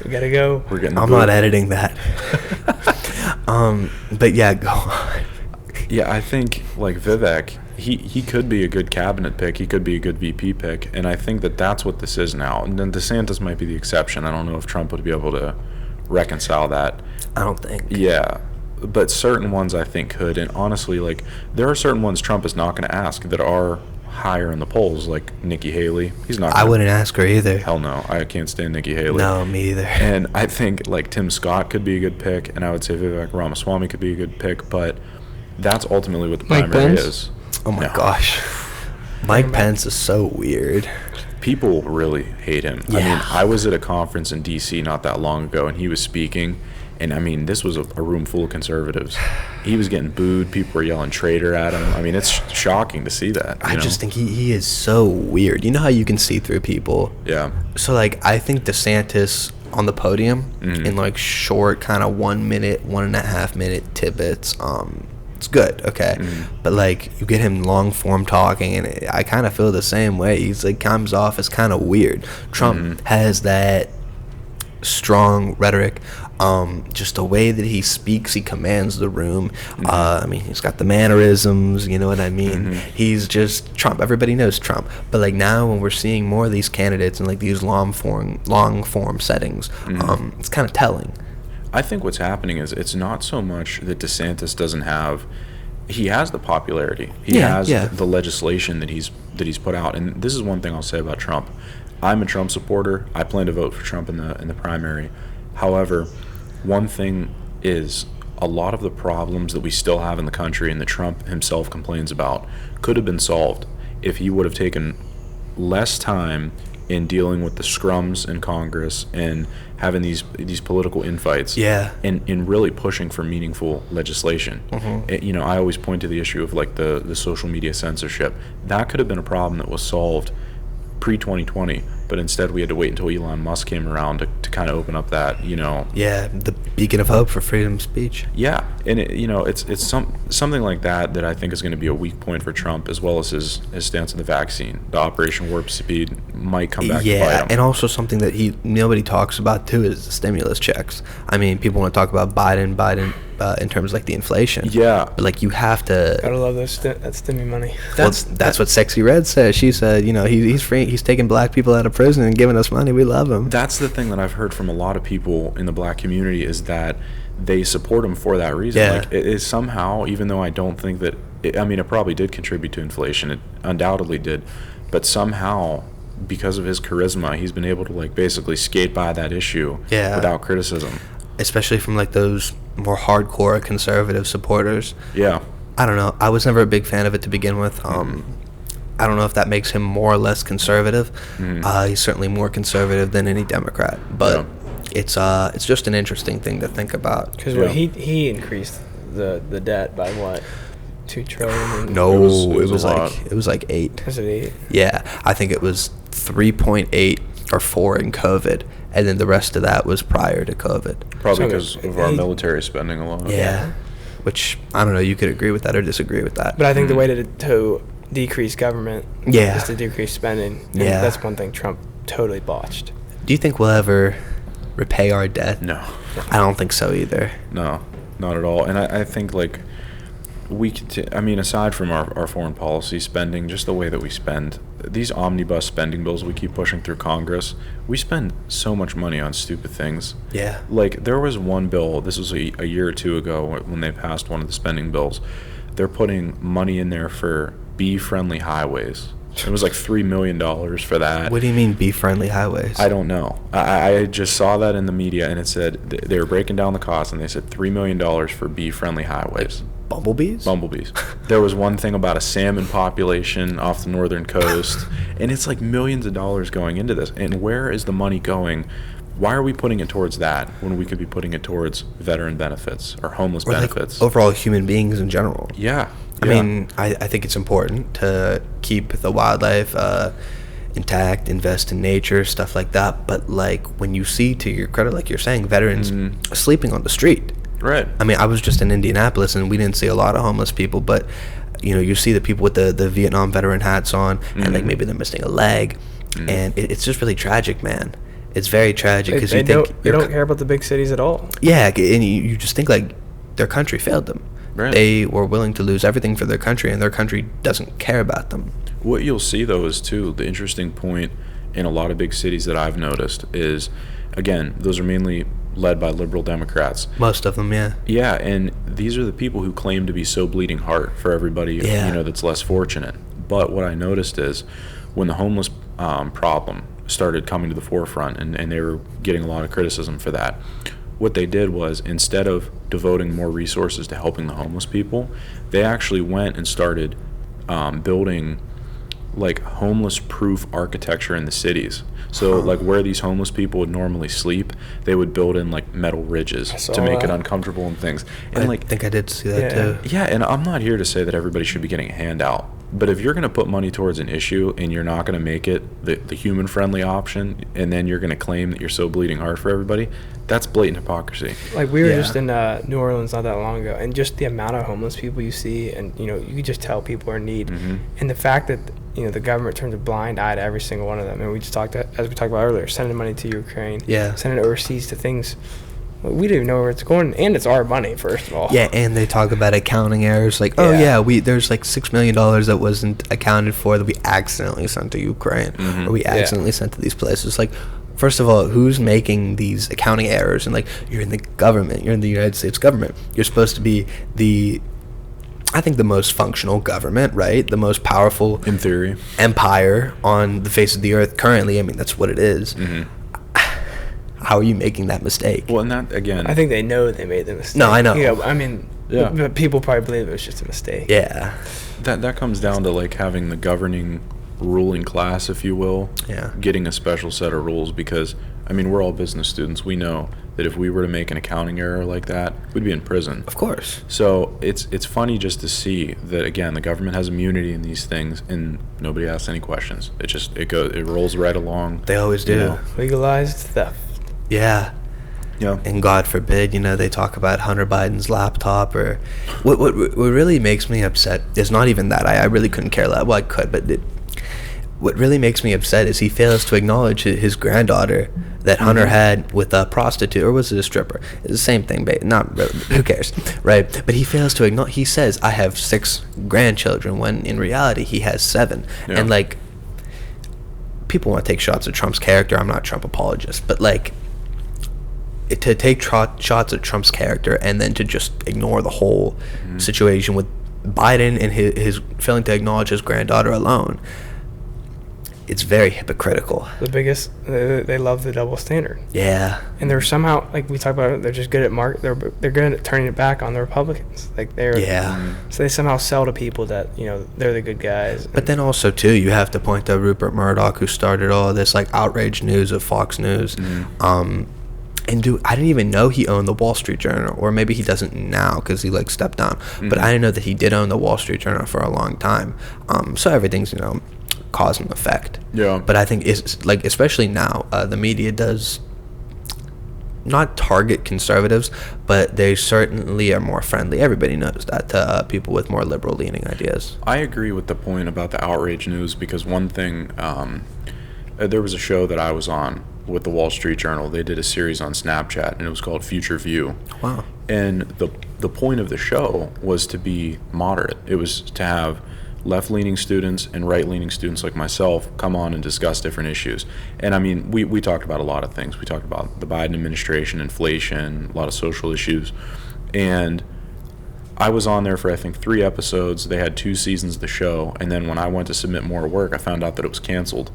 We gotta go. We're getting. I'm not editing that. But yeah, go on. Yeah, I think like Vivek, he could be a good cabinet pick. He could be a good VP pick, and I think that's what this is now. And then DeSantis might be the exception. I don't know if Trump would be able to reconcile that. I don't think. Yeah, but certain ones I think could. And honestly, like there are certain ones Trump is not going to ask that are higher in the polls, like Nikki Haley. He's not. I wouldn't ask her either. Hell no, I can't stand Nikki Haley. No, me either. And I think like Tim Scott could be a good pick, and I would say Vivek Ramaswamy could be a good pick, but that's ultimately what the primary is. Oh my gosh, Mike Pence is so weird. People really hate him. Yeah. I mean, I was at a conference in D.C. not that long ago, and he was speaking. And, I mean, this was a room full of conservatives. He was getting booed. People were yelling traitor at him. I mean, it's shocking to see that. I just think he is so weird. You know how you can see through people? Yeah. So, like, I think DeSantis on the podium in, like, short kind of 1 minute, 1.5 minute tidbits, it's good, okay? But, like, you get him long-form talking, and I kind of feel the same way. He's, like, comes off as kind of weird. Trump has that strong rhetoric. Just the way that he speaks, he commands the room. I mean, he's got the mannerisms, you know what I mean? He's just Trump. Everybody knows Trump. But like now when we're seeing more of these candidates in like these long form settings, it's kind of telling. I think what's happening is it's not so much that DeSantis doesn't have. He has the popularity. He has the legislation that he's put out. And this is one thing I'll say about Trump. I'm a Trump supporter. I plan to vote for Trump in the primary. However, one thing is a lot of the problems that we still have in the country and that Trump himself complains about could have been solved if he would have taken less time in dealing with the scrums in Congress and having these political infights and really pushing for meaningful legislation. I always point to the issue of like the social media censorship. That could have been a problem that was solved pre-2020, but instead we had to wait until Elon Musk came around to kind of open up that, the beacon of hope for freedom of speech. Yeah, and it's something like that I think is going to be a weak point for Trump, as well as his stance on the vaccine. The Operation Warp Speed might come back to bite him. And also something that nobody talks about too is the stimulus checks. I mean, people want to talk about Biden in terms of like the inflation. Yeah. But like you have to. Gotta love that stimmy money. That's what Sexy Red said. She said, you know, he's free. He's taking black people out of prison and giving us money. We love him. That's the thing that I've heard from a lot of people in the black community is that they support him for that reason. Yeah. Like it is somehow, even though I don't think that, it probably did contribute to inflation. It undoubtedly did. But somehow, because of his charisma, he's been able to like basically skate by that issue without criticism. Especially from like those more hardcore conservative supporters. Yeah. I don't know. I was never a big fan of it to begin with. I don't know if that makes him more or less conservative. He's certainly more conservative than any Democrat, but it's just an interesting thing to think about. Because he increased the debt by what, $2 trillion? No, it was like 8. Was it 8? Yeah, I think it was 3.8 or 4 in COVID, and then the rest of that was prior to COVID. Probably because of our military spending alone. Yeah, which I don't know. You could agree with that or disagree with that. But I think the way to decrease government is to decrease spending. And that's one thing Trump totally botched. Do you think we'll ever repay our debt? No. I don't think so either. No, not at all. And I think like we could, aside from our foreign policy spending, just the way that we spend, these omnibus spending bills we keep pushing through Congress, we spend so much money on stupid things. Yeah. Like there was one bill, this was a year or two ago when they passed one of the spending bills. They're putting money in there for bee-friendly highways. It was like $3 million for that. What do you mean bee-friendly highways? I don't know. I just saw that in the media, and it said they were breaking down the cost, and they said $3 million for bee-friendly highways. Bumblebees? Bumblebees. There was one thing about a salmon population off the northern coast, and it's like millions of dollars going into this. And where is the money going? Why are we putting it towards that when we could be putting it towards veteran benefits or homeless benefits? Like overall human beings in general. Yeah. I mean, I think it's important to keep the wildlife intact, invest in nature, stuff like that. But like when you see, to your credit, like you're saying, veterans sleeping on the street. Right. I mean, I was just in Indianapolis and we didn't see a lot of homeless people, but you know, you see the people with the Vietnam veteran hats on, and like maybe they're missing a leg, and it's just really tragic, man. It's very tragic because they don't care about the big cities at all. Yeah, and you just think like their country failed them. Right. They were willing to lose everything for their country, and their country doesn't care about them. What you'll see, though, is, too, the interesting point in a lot of big cities that I've noticed is, again, those are mainly led by liberal Democrats. Most of them, yeah. Yeah, and these are the people who claim to be so bleeding heart for everybody, that's less fortunate. But what I noticed is when the homeless problem started coming to the forefront, and they were getting a lot of criticism for that, what they did was, instead of devoting more resources to helping the homeless people, they actually went and started building like homeless proof architecture in the cities. So like where these homeless people would normally sleep, they would build in like metal ridges to make it uncomfortable and things. And I think I did see that too. Yeah, and I'm not here to say that everybody should be getting a handout. But if you're going to put money towards an issue and you're not going to make it the human-friendly option, and then you're going to claim that you're so bleeding hard for everybody, that's blatant hypocrisy. Like we were just in New Orleans not that long ago, and just the amount of homeless people you see, and you could just tell people are in need. And the fact that the government turns a blind eye to every single one of them, and we just talked about earlier, sending money to Ukraine, sending it overseas to things. We don't even know where it's going, and it's our money, first of all. Yeah, and they talk about accounting errors, like, there's like $6 million that wasn't accounted for that we accidentally sent to Ukraine, or we accidentally sent to these places. Like, first of all, who's making these accounting errors? And like, you're in the government, you're in the United States government. You're supposed to be the most functional government, right? The most powerful, in theory, empire on the face of the earth currently. I mean, that's what it is. How are you making that mistake? Well, and that, again, I think they know they made the mistake. No, I know. But people probably believe it was just a mistake. Yeah. That comes down to like having the governing ruling class, if you will, getting a special set of rules, because we're all business students. We know that if we were to make an accounting error like that, we'd be in prison. Of course. So it's funny just to see that, again, the government has immunity in these things and nobody asks any questions. It rolls right along. They always do. Legalized theft. Yeah. And God forbid, they talk about Hunter Biden's laptop, or what really makes me upset is not even that. I really couldn't care less. Well, I could, but what really makes me upset is he fails to acknowledge his granddaughter that Hunter had with a prostitute, or was it a stripper? It's the same thing, but not really. Who cares, right? But he fails to acknowledge. He says, "I have 6 grandchildren," when in reality he has 7. Yeah. And like, people want to take shots at Trump's character. I'm not a Trump apologist, but like, to take shots at Trump's character and then to just ignore the whole situation with Biden and his failing to acknowledge his granddaughter alone, it's very hypocritical. The biggest, they love the double standard. Yeah. And they're somehow, like we talked about it, they're just good at they're good at turning it back on the Republicans. Like so they somehow sell to people that, you know, they're the good guys. But then also too, you have to point to Rupert Murdoch, who started all this like outrage news of Fox News. And I didn't even know he owned the Wall Street Journal, or maybe he doesn't now because he like stepped down. But I didn't know that he did own the Wall Street Journal for a long time. So everything's, you know, cause and effect. Yeah. But I think it's like, especially now, the media does not target conservatives, but they certainly are more friendly. Everybody knows that to people with more liberal leaning ideas. I agree with the point about the outrage news, because one thing, there was a show that I was on with the Wall Street Journal. They did a series on Snapchat, and it was called Future View. Wow. And the point of the show was to be moderate. It was to have left-leaning students and right-leaning students like myself come on and discuss different issues. And I mean, we talked about a lot of things. We talked about the Biden administration, inflation, a lot of social issues. And I was on there for, I think, 3 episodes. They had 2 seasons of the show. And then when I went to submit more work, I found out that it was canceled.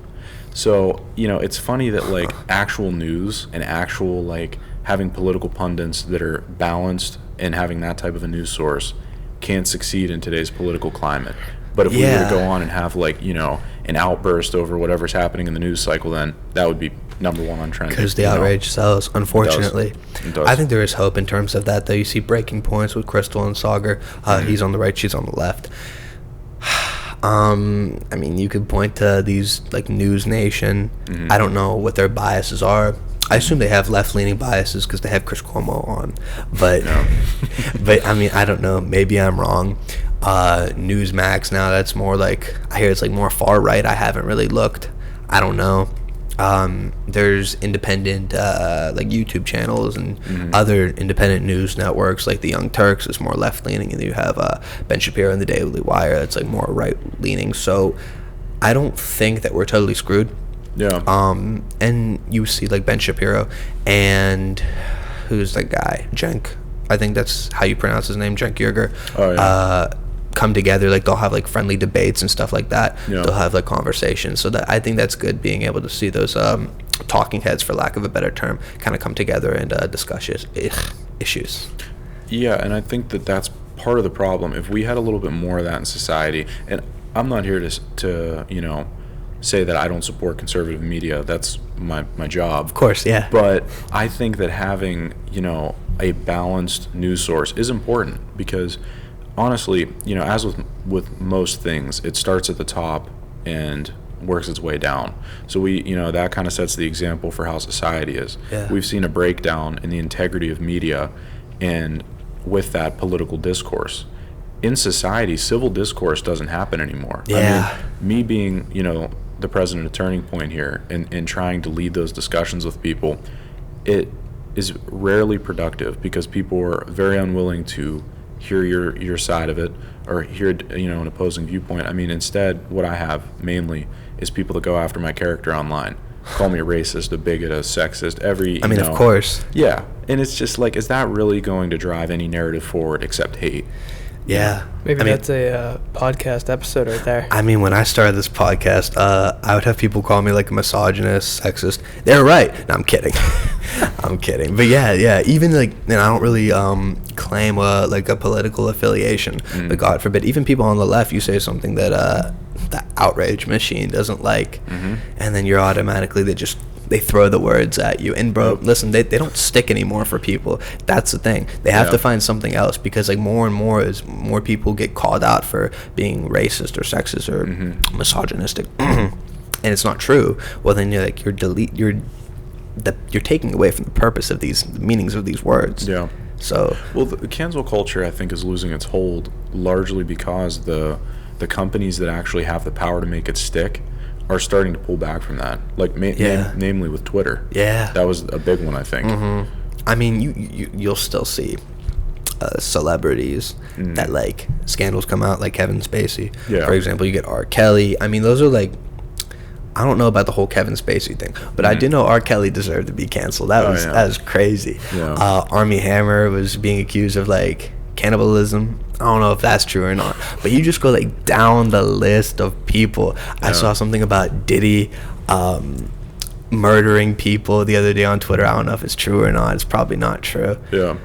So, you know, it's funny that like actual news and actual like having political pundits that are balanced and having that type of a news source can't succeed in today's political climate. But if we were to go on and have like, you know, an outburst over whatever's happening in the news cycle, then that would be number 1 on trend. Because the outrage sells, unfortunately. It does. I think there is hope in terms of that, though. You see breaking points with Crystal and Sagar. He's on the right, she's on the left. I mean, you could point to these like News Nation. I don't know what their biases are. I assume they have left-leaning biases because they have Chris Cuomo on. But, but I mean, I don't know. Maybe I'm wrong. Newsmax now, that's more like, I hear it's like more far right. I haven't really looked. I don't know. There's independent like YouTube channels and other independent news networks, like the Young Turks is more left leaning, and then you have Ben Shapiro and the Daily Wire that's like more right leaning. So I don't think that we're totally screwed. Yeah. And you see like Ben Shapiro and who's that guy, Cenk, I think that's how you pronounce his name, Cenk Uygur. Oh, yeah. Come together, like they'll have like friendly debates and stuff like that. Yeah. They'll have like conversations. So that I think that's good, being able to see those talking heads, for lack of a better term, kind of come together and discuss issues. Yeah, and I think that that's part of the problem. If we had a little bit more of that in society, and I'm not here to you know, say that I don't support conservative media. That's my job. Of course, yeah. But I think that having, you know, a balanced news source is important, because honestly, you know, as with most things, it starts at the top and works its way down. So you know, that kind of sets the example for how society is. Yeah. We've seen a breakdown in the integrity of media, and with that, political discourse. In society, civil discourse doesn't happen anymore. Yeah. I mean, me being, you know, the president of TurningPoint here and trying to lead those discussions with people, it is rarely productive, because people are very unwilling to hear your side of it, or hear, you know, an opposing viewpoint. I mean, instead, what I have mainly is people that go after my character online, call me a racist, a bigot, a sexist, I mean, of course. Yeah, and it's just like, is that really going to drive any narrative forward except hate? Yeah. Maybe that's a podcast episode right there. I mean, when I started this podcast, I would have people call me like a misogynist, sexist. They're right. No, I'm kidding. I'm kidding. But yeah. Even like, and I don't really claim like a political affiliation. But God forbid, even people on the left, you say something that the outrage machine doesn't like, and then you're automatically they throw the words at you. And bro, listen, they don't stick anymore for people. That's the thing. They have to find something else, because like more and more people get called out for being racist or sexist or misogynistic, and it's not true. Well, then you're like, you're taking away from the purpose of the meanings of these words. Yeah. So, well, the cancel culture, I think, is losing its hold largely because the companies that actually have the power to make it stick are starting to pull back from that. Like, namely with Twitter. Yeah. That was a big one, I think. Mm-hmm. I mean, you'll still see celebrities that, like, scandals come out, like Kevin Spacey. Yeah. For example, you get R. Kelly. I mean, those are, like, I don't know about the whole Kevin Spacey thing, but I did know R. Kelly deserved to be canceled. That was crazy. Yeah. Armie Hammer was being accused of, like, cannibalism. I don't know if that's true or not, but you just go, like, down the list of people. I saw something about Diddy murdering people the other day on Twitter. I don't know if it's true or not. It's probably not true. Yeah.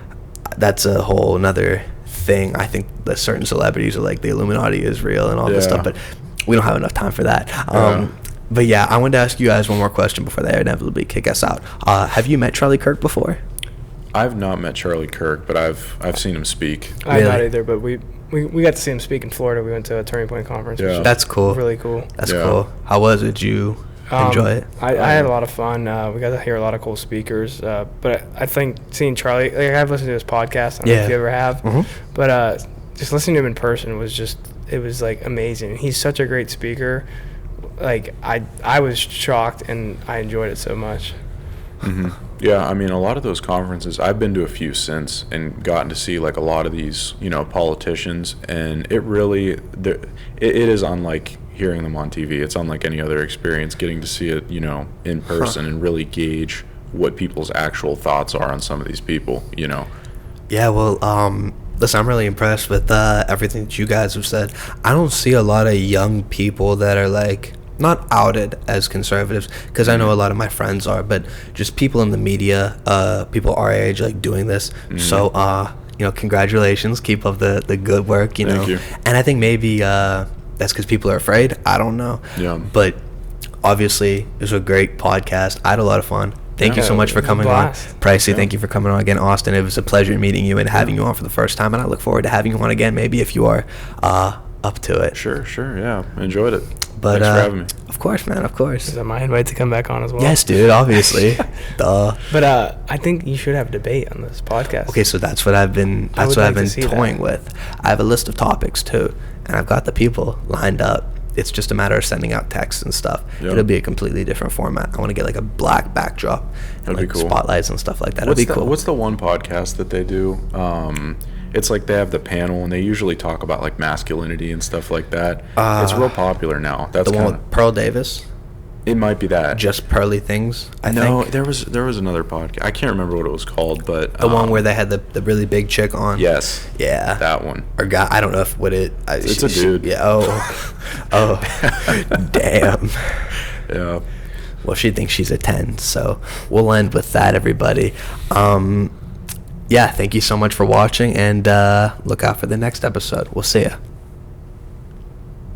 That's a whole another thing. I think that certain celebrities are like the Illuminati is real and all this stuff, but we don't have enough time for that. But yeah, I wanted to ask you guys one more question before they inevitably kick us out. Have you met Charlie Kirk before? I've not met Charlie Kirk, but I've seen him speak. I've not either, but we got to see him speak in Florida. We went to a Turning Point conference. Yeah. That's cool. Really cool. That's cool. How was it? Did you enjoy it? I had a lot of fun. We got to hear a lot of cool speakers. But I think seeing Charlie, like, I've listened to his podcast. I don't know if you ever have. But just listening to him in person was it was like amazing. He's such a great speaker. Like, I was shocked, and I enjoyed it so much. Yeah, I mean, a lot of those conferences, I've been to a few since and gotten to see, like, a lot of these, politicians, and it really, it is unlike hearing them on TV. It's unlike any other experience, getting to see it, in person and really gauge what people's actual thoughts are on some of these people, Yeah, well, listen, I'm really impressed with everything that you guys have said. I don't see a lot of young people that are, like, not outed as conservatives, because I know a lot of my friends are, but just people in the media, people our age, like, doing this. So, congratulations. Keep up the good work, Thank you. And I think maybe that's because people are afraid. I don't know. Yeah. But obviously, it was a great podcast. I had a lot of fun. Thank you so much for coming on. Pricey, thank you for coming on again. Austin, it was a pleasure meeting you and having you on for the first time, and I look forward to having you on again, maybe if you are up to it. Sure, yeah. Enjoyed it. But, thanks for having me. Of course, man, of course. Is that my invite to come back on as well? Yes, dude, obviously. Duh. But I think you should have a debate on this podcast. Okay, so that's what I've been toying with. I have a list of topics too, and I've got the people lined up. It's just a matter of sending out texts and stuff. Yep. It'll be a completely different format. I want to get, like, a black backdrop and, like, cool spotlights and stuff like that. It'll be cool. What's the one podcast that they do? It's like they have the panel, and they usually talk about, like, masculinity and stuff like that. It's real popular now. That's the one with Pearl Davis. It might be that. Just Pearly Things, I think. No, there was another podcast. I can't remember what it was called, but the one where they had the really big chick on. Yes. Yeah. That one. Or guy, I don't know if it's a dude. Yeah. Oh. Damn. Yeah. Well, she thinks she's a 10, so we'll end with that, everybody. Yeah, thank you so much for watching, and look out for the next episode. We'll see ya.